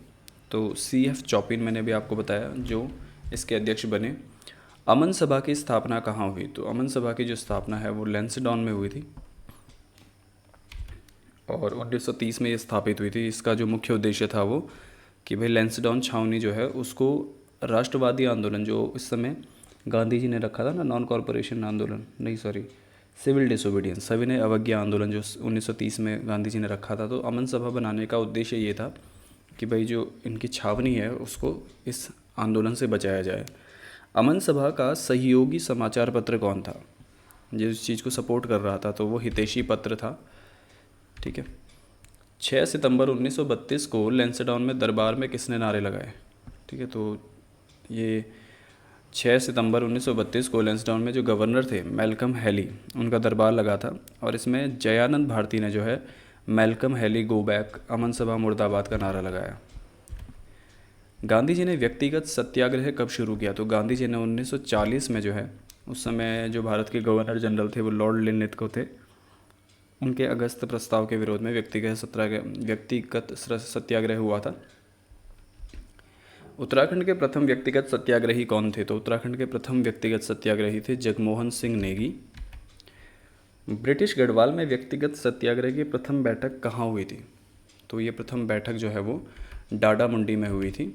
तो C.F. चौफिन, मैंने भी आपको बताया, जो इसके अध्यक्ष बने। अमन सभा की स्थापना कहाँ हुई? तो अमन सभा की जो स्थापना है वो लैंसडाउन में हुई थी, और 1930 में ये स्थापित हुई थी। इसका जो मुख्य उद्देश्य था वो कि भाई लैंसडाउन छावनी जो है उसको राष्ट्रवादी आंदोलन जो इस समय गांधी जी ने रखा था ना, नॉन कॉरपोरेशन आंदोलन, नहीं सॉरी, सिविल डिसोबीडियंस, सविनय अवज्ञा आंदोलन जो 1930 में गांधी जी ने रखा था। तो अमन सभा बनाने का उद्देश्य ये था कि भाई जो इनकी छावनी है उसको इस आंदोलन से बचाया जाए। अमन सभा का सहयोगी समाचार पत्र कौन था? जिस चीज़ को सपोर्ट कर रहा था तो वो हितैषी पत्र था, ठीक है। 6 सितंबर 1932 को लैंसडाउन में दरबार में किसने नारे लगाए? ठीक है, तो ये 6 सितंबर 1932 को लैंसडाउन में जो गवर्नर थे मैल्कम हैली, उनका दरबार लगा था। और इसमें जयानंद भारती ने जो है मैल्कम हैली गो बैक, अमन सभा मुर्दाबाद का नारा लगाया। गांधी जी ने व्यक्तिगत सत्याग्रह कब शुरू किया? तो गांधी जी ने 1940 में जो है, उस समय जो भारत के गवर्नर जनरल थे वो लॉर्ड लिनलिथ थे, उनके अगस्त प्रस्ताव के विरोध में व्यक्तिगत सत्याग्रह हुआ था। उत्तराखंड के प्रथम व्यक्तिगत सत्याग्रही कौन थे? तो उत्तराखंड के प्रथम व्यक्तिगत सत्याग्रही थे जगमोहन सिंह नेगी। ब्रिटिश गढ़वाल में व्यक्तिगत सत्याग्रह की प्रथम बैठक कहाँ हुई थी? तो ये प्रथम बैठक जो है वो डाडा मुंडी में हुई थी।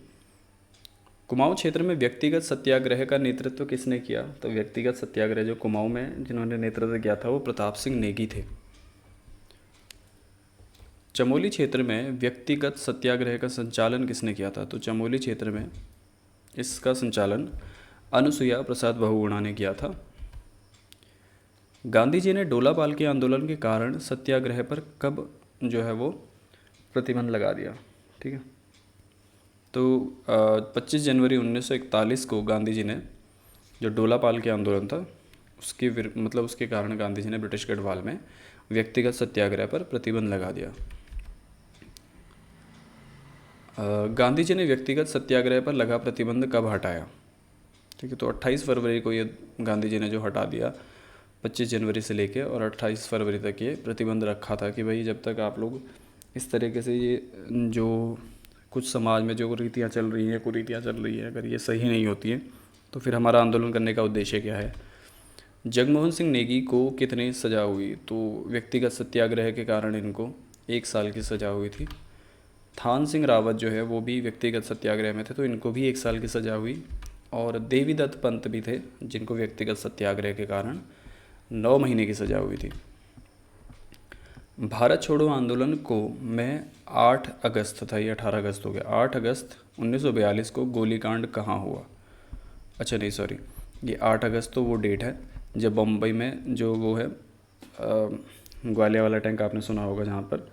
कुमाऊं क्षेत्र में व्यक्तिगत सत्याग्रह का नेतृत्व किसने किया? तो व्यक्तिगत सत्याग्रह जो कुमाऊं में जिन्होंने नेतृत्व किया था वो प्रताप सिंह नेगी थे। चमोली क्षेत्र में व्यक्तिगत सत्याग्रह का संचालन किसने किया था? तो चमोली क्षेत्र में इसका संचालन अनुसुईया प्रसाद बहुगुणा ने किया था। गांधी जी ने डोला पाल के आंदोलन के कारण सत्याग्रह पर कब जो है वो प्रतिबंध लगा दिया? ठीक है, तो 25 जनवरी 1941 को गांधी जी ने जो डोला पाल के आंदोलन था उसके कारण गांधी जी ने ब्रिटिश गढ़वाल में व्यक्तिगत सत्याग्रह पर प्रतिबंध लगा दिया। गांधी जी ने व्यक्तिगत सत्याग्रह पर लगा प्रतिबंध कब हटाया? ठीक है, तो 28 फरवरी को ये गांधी जी ने जो हटा दिया, 25 जनवरी से लेके और 28 फरवरी तक ये प्रतिबंध रखा था कि भाई जब तक आप लोग इस तरीके से ये जो कुछ समाज में जो कुरीतियाँ चल रही हैं अगर ये सही नहीं होती हैं तो फिर हमारा आंदोलन करने का उद्देश्य क्या है। जगमोहन सिंह नेगी को कितनी सज़ा हुई? तो व्यक्तिगत सत्याग्रह के कारण इनको 1 साल की सज़ा हुई थी। थान सिंह रावत जो है वो भी व्यक्तिगत सत्याग्रह में थे, तो इनको भी 1 साल की सज़ा हुई। और देवीदत्त पंत भी थे जिनको व्यक्तिगत सत्याग्रह के कारण 9 महीने की सज़ा हुई थी। भारत छोड़ो आंदोलन को में 8 अगस्त था, ये 18 अगस्त हो गया, 8 अगस्त 1942 को गोलीकांड कहाँ हुआ? अच्छा नहीं सॉरी, ये 8 अगस्त तो वो डेट है जब बम्बई में जो वो है ग्वालियर वाला टैंक आपने सुना होगा, जहाँ पर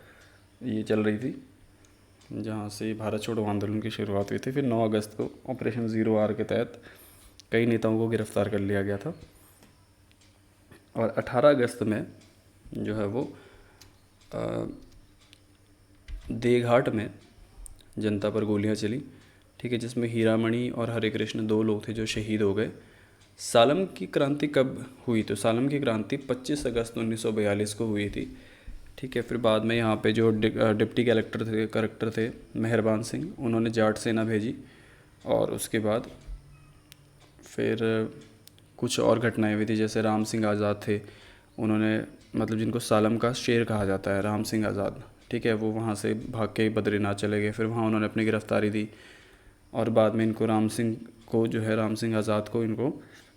ये चल रही थी, जहाँ से भारत छोड़ो आंदोलन की शुरुआत हुई थी। फिर 9 अगस्त को ऑपरेशन ज़ीरो आर के तहत कई नेताओं को गिरफ्तार कर लिया गया था। और 18 अगस्त में जो है वो देघाट में जनता पर गोलियां चली, ठीक है, जिसमें हीरामणि और हरे कृष्ण 2 लोग थे जो शहीद हो गए। सालम की क्रांति कब हुई? तो सालम की क्रांति 25 अगस्त 1942 को हुई थी। ठीक है, फिर बाद में यहाँ पे जो डिप्टी कलेक्टर थे मेहरबान सिंह, उन्होंने जाट सेना भेजी और उसके बाद फिर कुछ और घटनाएं हुई थी, जैसे राम सिंह आज़ाद थे, उन्होंने मतलब जिनको सालम का शेर कहा जाता है, राम सिंह आज़ाद, ठीक है, वो वहाँ से भाग के बद्रीनाथ चले गए, फिर वहाँ उन्होंने अपनी गिरफ्तारी दी और बाद में इनको राम सिंह आज़ाद को इनको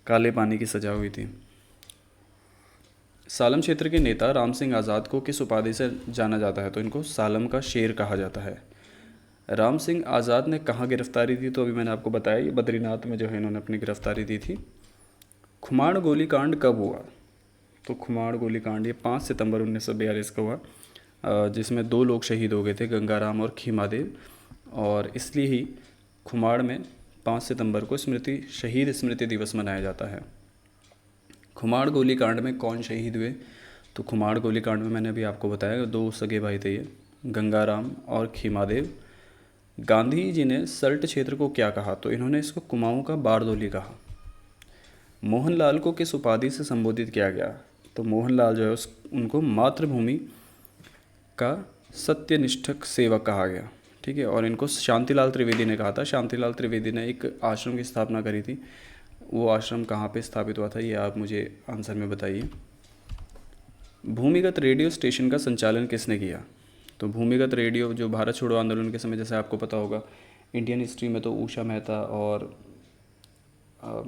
काले पानी की सज़ा हुई थी। सालम क्षेत्र के नेता राम सिंह आज़ाद को किस उपाधि से जाना जाता है? तो इनको सालम का शेर कहा जाता है। राम सिंह आज़ाद ने कहाँ गिरफ्तारी दी? तो अभी मैंने आपको बताया, ये बद्रीनाथ में जो है इन्होंने अपनी गिरफ्तारी दी थी। खुमाड़ गोलीकांड कब हुआ? तो खुमाड़ गोलीकांड ये 5 सितंबर 1942 को हुआ, जिसमें 2 लोग शहीद हो गए थे, गंगाराम और खीमादेव, और इसलिए ही खुमाड़ में 5 सितंबर को शहीद स्मृति दिवस मनाया जाता है। खुमाड़ गोलीकांड में कौन शहीद हुए? तो खुमाड़ गोलीकांड में मैंने अभी आपको बताया 2 सगे भाई थे, ये गंगाराम और खीमादेव। गांधी जी ने सल्ट क्षेत्र को क्या कहा? तो इन्होंने इसको कुमाऊं का बारदोली कहा। मोहनलाल को किस उपाधि से संबोधित किया गया? तो मोहनलाल जो है उनको मातृभूमि का सत्यनिष्ठक सेवक कहा गया, ठीक है, और इनको शांतिलाल त्रिवेदी ने कहा था। शांतिलाल त्रिवेदी ने एक आश्रम की स्थापना करी थी, वो आश्रम कहाँ पे स्थापित हुआ था ये आप मुझे आंसर में बताइए। भूमिगत रेडियो स्टेशन का संचालन किसने किया? तो भूमिगत रेडियो जो भारत छोड़ो आंदोलन के समय, जैसे आपको पता होगा इंडियन हिस्ट्री में तो उषा मेहता और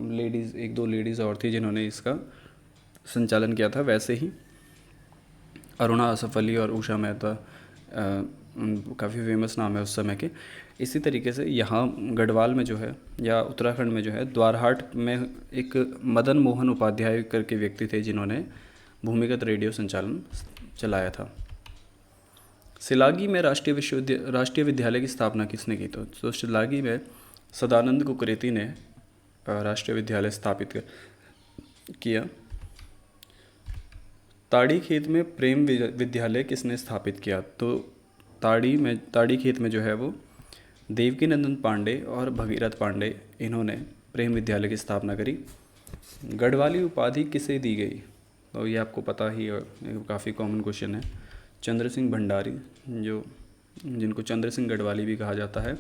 लेडीज़ 1-2 लेडीज़ और थी जिन्होंने इसका संचालन किया था, वैसे ही अरुणा असफ अली और उषा मेहता काफ़ी फेमस नाम है उस समय के। इसी तरीके से यहाँ गढ़वाल में जो है या उत्तराखंड में जो है द्वारहाट में एक मदन मोहन उपाध्याय करके व्यक्ति थे जिन्होंने भूमिगत रेडियो संचालन चलाया था। शिलागी में राष्ट्रीय विद्यालय की स्थापना किसने की? तो शिलागी में सदानंद कुकरेती ने राष्ट्रीय विद्यालय स्थापित किया। ताड़ी खेत में प्रेम विद्यालय किसने स्थापित किया? तो ताड़ी खेत में जो है वो देवकी नंदन पांडे और भगीरथ पांडे, इन्होंने प्रेम विद्यालय की स्थापना करी। गढ़वाली उपाधि किसे दी गई? तो ये आपको पता ही है, काफ़ी कॉमन क्वेश्चन है। चंद्र सिंह भंडारी, जिनको चंद्र सिंह गढ़वाली भी कहा जाता है।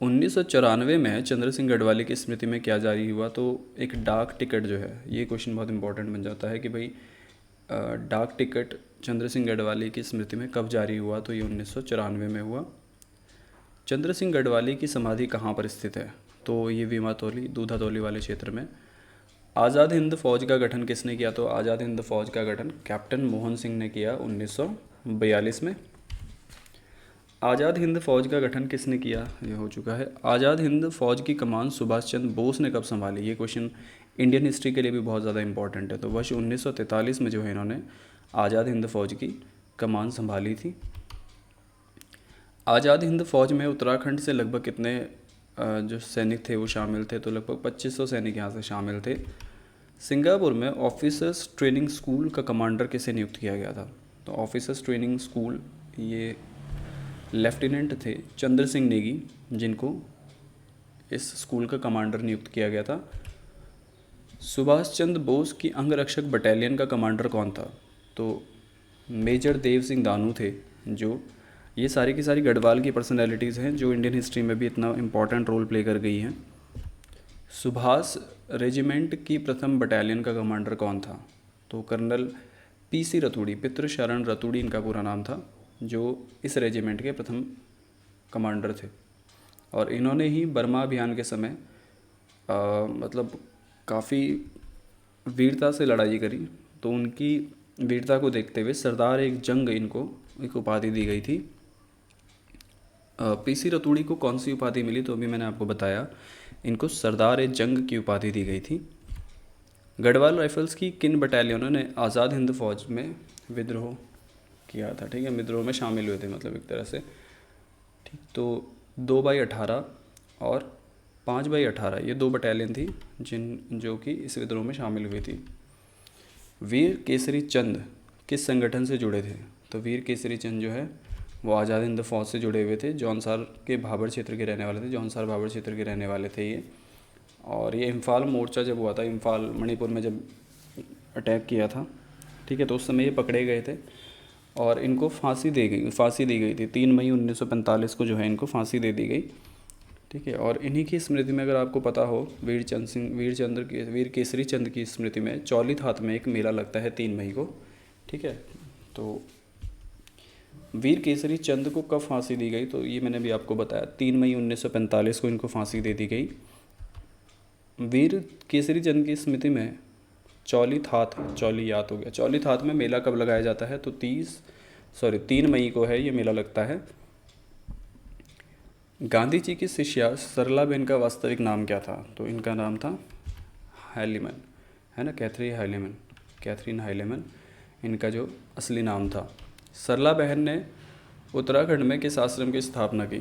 1994 में चंद्र सिंह गढ़वाली की स्मृति में क्या जारी हुआ? तो एक डाक टिकट जो है, ये क्वेश्चन बहुत इंपॉर्टेंट बन जाता है कि भाई डाक टिकट चंद्र सिंह गढ़वाली की स्मृति में कब जारी हुआ? तो ये 1994 में हुआ। चंद्र सिंह गढ़वाली की समाधि कहाँ पर स्थित है? तो ये भीमातौली, दूधातौली वाले क्षेत्र में। आज़ाद हिंद फौज का गठन किसने किया? तो आज़ाद हिंद फौज का गठन कैप्टन मोहन सिंह ने किया 1942 में। आज़ाद हिंद फौज का गठन किसने किया? ये हो चुका है। आज़ाद हिंद फौज की कमान सुभाष चंद्र बोस ने कब संभाली? ये क्वेश्चन इंडियन हिस्ट्री के लिए भी बहुत ज़्यादा इंपॉर्टेंट है। तो वर्ष 1943 में जो है इन्होंने आज़ाद हिंद फौज की कमान संभाली थी। आज़ाद हिंद फौज में उत्तराखंड से लगभग कितने जो सैनिक थे वो शामिल थे? तो लगभग 2500 सैनिक यहाँ से शामिल थे। सिंगापुर में ऑफिसर्स ट्रेनिंग स्कूल का कमांडर किसे नियुक्त किया गया था? तो ऑफिसर्स ट्रेनिंग स्कूल, ये लेफ्टिनेंट थे चंद्र सिंह नेगी, जिनको इस स्कूल का कमांडर नियुक्त किया गया था। सुभाष चंद्र बोस की अंगरक्षक बटालियन का कमांडर कौन था? तो मेजर देव सिंह दानू थे। जो ये सारी की सारी गढ़वाल की पर्सनैलिटीज़ हैं जो इंडियन हिस्ट्री में भी इतना इम्पॉर्टेंट रोल प्ले कर गई हैं। सुभाष रेजिमेंट की प्रथम बटालियन का कमांडर कौन था? तो कर्नल PC रतूड़ी, पितृशरण रतूड़ी इनका पूरा नाम था, जो इस रेजिमेंट के प्रथम कमांडर थे। और इन्होंने ही बर्मा अभियान के समय मतलब काफ़ी वीरता से लड़ाई करी। तो उनकी वीरता को देखते हुए सरदार एक जंग इनको एक उपाधि दी गई थी। PC रतूड़ी को कौन सी उपाधि मिली? तो अभी मैंने आपको बताया, इनको सरदार ए जंग की उपाधि दी गई थी। गढ़वाल राइफल्स की किन बटालियनों ने आज़ाद हिंद फौज में विद्रोह किया था? ठीक है, विद्रोह में शामिल हुए थे मतलब एक तरह से। ठीक, तो 2/18 और 5/18 ये 2 बटालियन थी जो कि इस विद्रोह में शामिल हुई थी। वीर केसरी चंद किस संगठन से जुड़े थे? तो वीर केसरी चंद जो है वो आज़ाद हिंद फौज से जुड़े हुए थे। जौनसार के भाबर क्षेत्र के रहने वाले थे, जौनसार भाबर क्षेत्र के रहने वाले थे ये। और ये इम्फाल मोर्चा जब हुआ था, इम्फाल मणिपुर में जब अटैक किया था, ठीक है, तो उस समय ये पकड़े गए थे और इनको फांसी दी गई थी। 3 मई 1945 को जो है इनको फांसी दे दी गई। ठीक है, और इन्हीं की स्मृति में अगर आपको पता हो, वीर केसरी चंद की स्मृति में चौलित हाथ में एक मेला लगता है 3 मई को। ठीक है, तो वीर केसरी चंद को कब फांसी दी गई? तो ये मैंने भी आपको बताया, 3 मई 1945 को इनको फांसी दे दी गई। वीर केसरी चंद की स्मृति में चौलित हाथ में मेला कब लगाया जाता है? तो 3 मई को है ये मेला लगता है। गांधी जी की शिष्या सरलाबेन का वास्तविक नाम क्या था? तो इनका नाम था हाइलेमन, है ना, कैथरीन हाइलेमन इनका जो असली नाम था। सरला बहन ने उत्तराखंड में किस आश्रम की स्थापना की?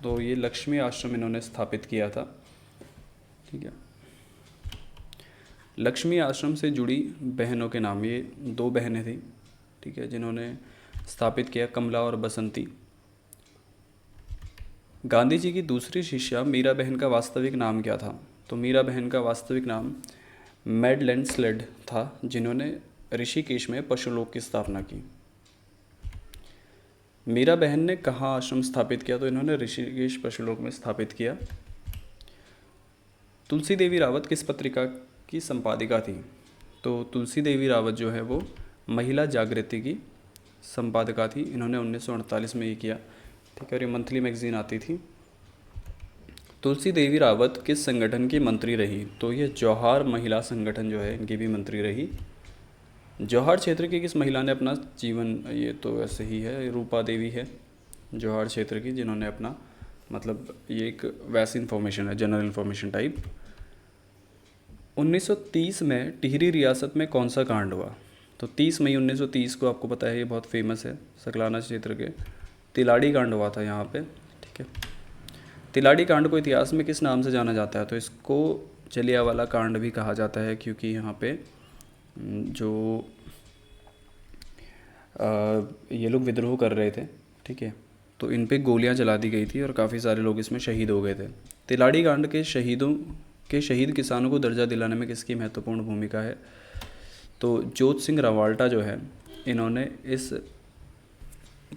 तो ये लक्ष्मी आश्रम इन्होंने स्थापित किया था। ठीक है, लक्ष्मी आश्रम से जुड़ी बहनों के नाम, ये 2 बहनें थी, ठीक है, जिन्होंने स्थापित किया, कमला और बसंती। गांधी जी की दूसरी शिष्या मीरा बहन का वास्तविक नाम क्या था? तो मीरा बहन का वास्तविक नाम मैडलेन स्लेड था, जिन्होंने ऋषिकेश में पशुलोक की स्थापना की। मीरा बहन ने कहाँ आश्रम स्थापित किया? तो इन्होंने ऋषिकेश पशुलोक में स्थापित किया। तुलसी देवी रावत किस पत्रिका की संपादिका थी? तो तुलसी देवी रावत जो है वो महिला जागृति की संपादिका थी। इन्होंने 1948 में ये किया। ठीक है, और ये मंथली मैगजीन आती थी। तुलसी देवी रावत किस संगठन की मंत्री रही? तो ये जौहार महिला संगठन जो है इनकी भी मंत्री रही। जौहार क्षेत्र की किस महिला ने अपना जीवन, ये तो ऐसे ही है, रूपा देवी है जौहार क्षेत्र की, जिन्होंने अपना, मतलब ये एक वैसी इन्फॉर्मेशन है, जनरल इन्फॉर्मेशन टाइप। 1930 में टिहरी रियासत में कौन सा कांड हुआ? तो 30 मई 1930 को आपको पता है ये बहुत फेमस है, सकलाना क्षेत्र के तिलाड़ी कांड हुआ था यहाँ पे। ठीक है, तिलाड़ी कांड को इतिहास में किस नाम से जाना जाता है? तो इसको जलियांवाला कांड भी कहा जाता है, क्योंकि यहाँ पे जो ये लोग विद्रोह कर रहे थे, ठीक है, तो इन पे गोलियां चला दी गई थी और काफ़ी सारे लोग इसमें शहीद हो गए थे। तिलाड़ी कांड के शहीद किसानों को दर्जा दिलाने में किसकी महत्वपूर्ण भूमिका है? तो जोत सिंह रवाल्टा जो है, इन्होंने इस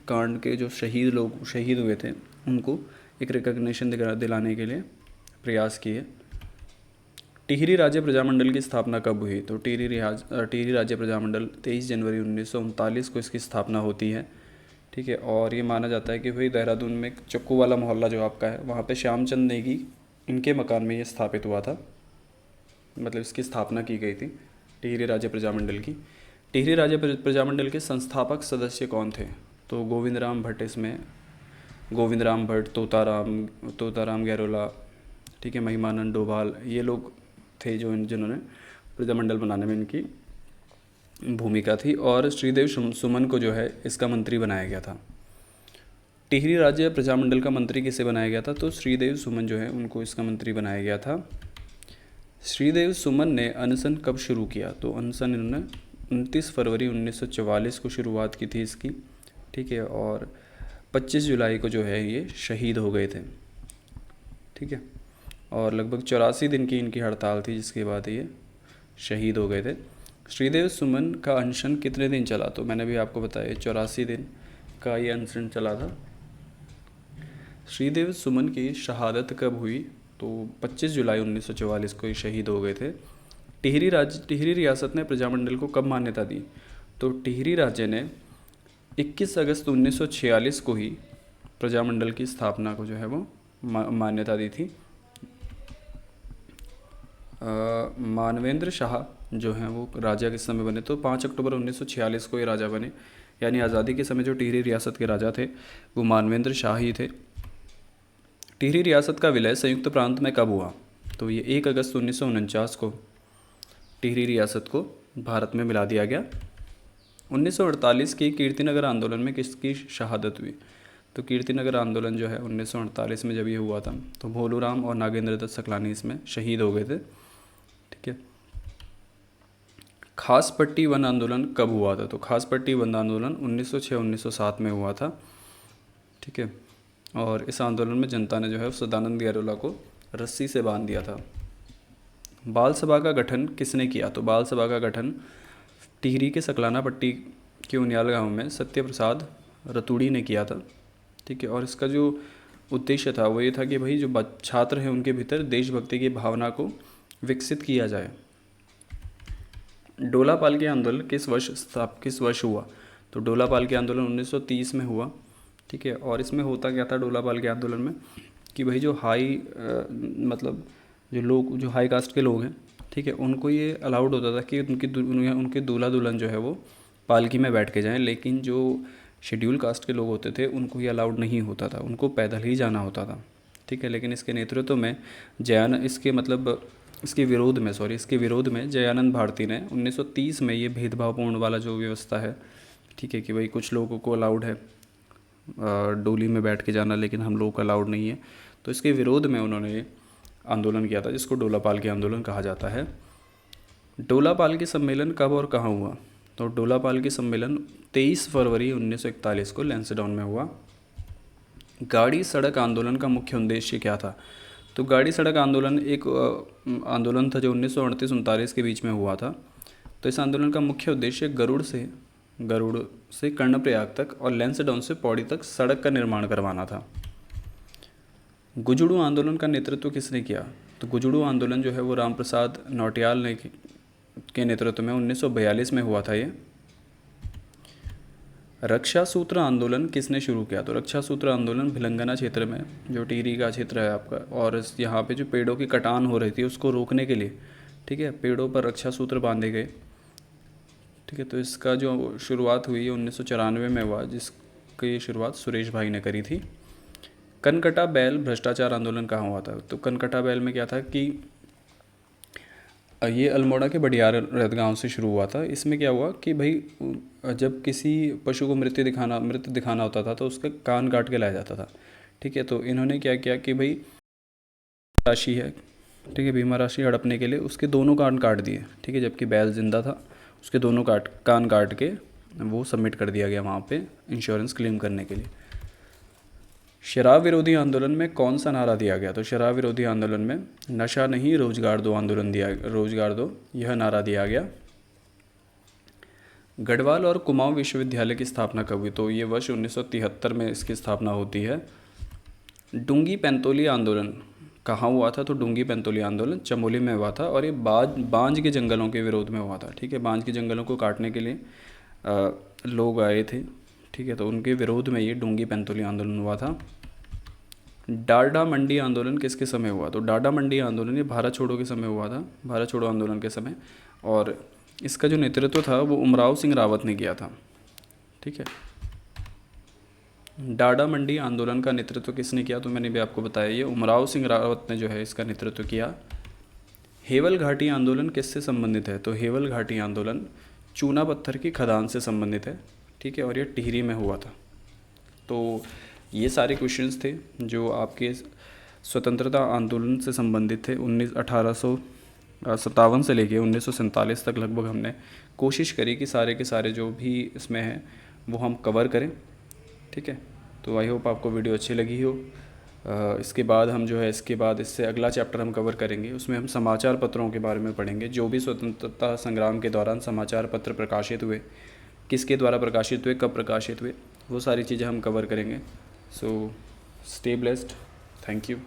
कांड के जो शहीद हुए थे उनको एक रिकग्निशन दिलाने के लिए प्रयास किए। टिहरी राज्य प्रजामंडल की स्थापना कब हुई? तो टिहरी राज्य प्रजामंडल 23 जनवरी 1939 को इसकी स्थापना होती है। ठीक है, और ये माना जाता है कि भाई देहरादून में चक्कू वाला मोहल्ला जो आपका है, वहाँ पे श्यामचंद नेगी इनके मकान में ये स्थापित हुआ था, मतलब इसकी स्थापना की गई थी टिहरी राज्य प्रजामंडल की। टिहरी राज्य प्रजामंडल के संस्थापक सदस्य कौन थे? तो गोविंद राम भट्ट, इसमें गोविंद राम भट्ट, तोताराम गैरोला, ठीक है, महिमानंद डोभाल, ये लोग थे जिन्होंने प्रजामंडल बनाने में इनकी भूमिका थी। और श्रीदेव सुमन को जो है इसका मंत्री बनाया गया था। टिहरी राज्य प्रजामंडल का मंत्री किसे बनाया गया था? तो श्रीदेव सुमन जो है उनको इसका मंत्री बनाया गया था। श्रीदेव सुमन ने अनशन कब शुरू किया? तो अनशन इन्होंने 29 फरवरी 1944 को शुरुआत की थी इसकी। ठीक है, और 25 जुलाई को जो है ये शहीद हो गए थे। ठीक है, और लगभग 84 दिन की इनकी हड़ताल थी, जिसके बाद ये शहीद हो गए थे। श्रीदेव सुमन का अनशन कितने दिन चला? तो मैंने भी आपको बताया 84 दिन का ये अनशन चला था। श्रीदेव सुमन की शहादत कब हुई? तो 25 जुलाई 1944 को ये शहीद हो गए थे। टिहरी रियासत ने प्रजामंडल को कब मान्यता दी? तो टिहरी राज्य ने 21 अगस्त 1946 को ही प्रजामंडल की स्थापना को जो है वो मान्यता दी थी। मानवेंद्र शाह जो हैं वो राजा किस समय बने? तो 5 अक्टूबर 1946 को ये राजा बने, यानी आज़ादी के समय जो टिहरी रियासत के राजा थे वो मानवेंद्र शाह ही थे। टिहरी रियासत का विलय संयुक्त प्रांत में कब हुआ? तो ये 1 अगस्त 1949 को टिहरी रियासत को भारत में मिला दिया गया। 1948 की कीर्तिनगर आंदोलन में किसकी शहादत हुई? तो कीर्तिनगर आंदोलन जो है 1948 में जब ये हुआ था, तो भोलूराम और नागेंद्र दत्त सकलानी इसमें शहीद हो गए थे। ठीक है, खास पट्टी वन आंदोलन कब हुआ था? तो खास पट्टी वन आंदोलन 1906-1907 में हुआ था। ठीक है, और इस आंदोलन में जनता ने जो है सदानंद गैरोला को रस्सी से बांध दिया था। बाल सभा का गठन किसने किया? तो बाल सभा का गठन टिहरी के सकलाना पट्टी के उनियाल गांव में सत्य प्रसाद रतूड़ी ने किया था। ठीक है, और इसका जो उद्देश्य था वो ये था कि भाई जो छात्र हैं उनके भीतर देशभक्ति की भावना को विकसित किया जाए। डोला पालकी आंदोलन किस वर्ष हुआ? तो डोला पालकी आंदोलन 1930 में हुआ। ठीक है, और इसमें होता क्या था डोला पालकी आंदोलन में कि भाई जो मतलब जो हाई कास्ट के लोग हैं, ठीक है, उनको ये अलाउड होता था कि उनके दूल्हा दुल्हन जो है वो पालकी में बैठ के जाएं, लेकिन जो शेड्यूल कास्ट के लोग होते थे उनको ये अलाउड नहीं होता था, उनको पैदल ही जाना होता था। ठीक है, लेकिन इसके नेतृत्व में इसके विरोध में जयानंद भारती ने 1930 में ये भेदभावपूर्ण वाला जो व्यवस्था है, ठीक है, कि भाई कुछ लोगों को अलाउड है डोली में बैठ के जाना, लेकिन हम लोगों को अलाउड नहीं है, तो इसके विरोध में उन्होंने ये आंदोलन किया था, जिसको डोला पालकी आंदोलन कहा जाता है। डोला पालकी सम्मेलन कब और कहाँ हुआ? तो डोला पालकी सम्मेलन 23 फरवरी 1941 को लैंसडाउन में हुआ। गाड़ी सड़क आंदोलन का मुख्य उद्देश्य क्या था? तो गाड़ी सड़क आंदोलन एक आंदोलन था जो 1938-39 के बीच में हुआ था। तो इस आंदोलन का मुख्य उद्देश्य गरुड़ से कर्णप्रयाग तक और लैंसडाउन से पौड़ी तक सड़क का निर्माण करवाना था। गुजुड़ू आंदोलन का नेतृत्व किसने किया? तो गुजुड़ू आंदोलन जो है वो रामप्रसाद नौटियाल ने के नेतृत्व में 1942 में हुआ था ये। रक्षा सूत्र आंदोलन किसने शुरू किया? तो रक्षा सूत्र आंदोलन भिलंगना क्षेत्र में, जो टिहरी का क्षेत्र है आपका, और यहाँ पे जो पेड़ों की कटान हो रही थी उसको रोकने के लिए, ठीक है, पेड़ों पर रक्षा सूत्र बांधे गए। ठीक है, तो इसका जो शुरुआत हुई 1994 में हुआ, जिसकी शुरुआत सुरेश भाई ने करी थी। कनकटा बैल भ्रष्टाचार आंदोलन कहाँ हुआ था? तो कनकटा बैल में क्या था कि ये अल्मोड़ा के बडियार रत गाँव से शुरू हुआ था। इसमें क्या हुआ कि भाई जब किसी पशु को मृत दिखाना होता था तो उसका कान काट के लाया जाता था। ठीक है, तो इन्होंने क्या किया कि भाई राशि है, ठीक है, बीमा राशि हड़पने के लिए उसके दोनों कान काट दिए। ठीक है, जबकि बैल जिंदा था, उसके दोनों कान काट के वो सबमिट कर दिया गया वहाँ पे इंश्योरेंस क्लेम करने के लिए। शराब विरोधी आंदोलन में कौन सा नारा दिया गया? तो शराब विरोधी आंदोलन में नशा नहीं रोजगार दो रोजगार दो यह नारा दिया गया। गढ़वाल और कुमाऊं विश्वविद्यालय की स्थापना कब हुई? तो ये वर्ष 1973 में इसकी स्थापना होती है। डूंगी पैंतोली आंदोलन कहाँ हुआ था? तो डूंगी पैंतोली आंदोलन चमोली में हुआ था और ये बांज के जंगलों के विरोध में हुआ था। ठीक है, बांज के जंगलों को काटने के लिए लोग आए थे। ठीक है, तो उनके विरोध में ये डूंगी पैंतोली आंदोलन हुआ था। डाडा मंडी आंदोलन किसके समय हुआ? तो डाडा मंडी आंदोलन ये भारत छोड़ो के समय हुआ था, भारत छोड़ो आंदोलन के समय, और इसका जो नेतृत्व था वो उमराव सिंह रावत ने किया था। ठीक है, डाडा मंडी आंदोलन का नेतृत्व किसने किया? तो मैंने भी आपको बताया, ये उमराव सिंह रावत ने जो है इसका नेतृत्व किया। हेवल घाटी आंदोलन किससे संबंधित है? तो हेवल घाटी आंदोलन चूना पत्थर की खदान से संबंधित है। ठीक है, और ये टिहरी में हुआ था। तो ये सारे क्वेश्चंस थे जो आपके स्वतंत्रता आंदोलन से संबंधित थे। 1857 से लेके 1947 तक लगभग हमने कोशिश करी कि सारे के सारे जो भी इसमें हैं वो हम कवर करें। ठीक है, तो आई होप आपको वीडियो अच्छी लगी हो। इसके बाद हम जो है इससे अगला चैप्टर हम कवर करेंगे, उसमें हम समाचार पत्रों के बारे में पढ़ेंगे। जो भी स्वतंत्रता संग्राम के दौरान समाचार पत्र प्रकाशित हुए, किसके द्वारा प्रकाशित हुए, कब प्रकाशित हुए, वो सारी चीज़ें हम कवर करेंगे। So stay blessed, thank you.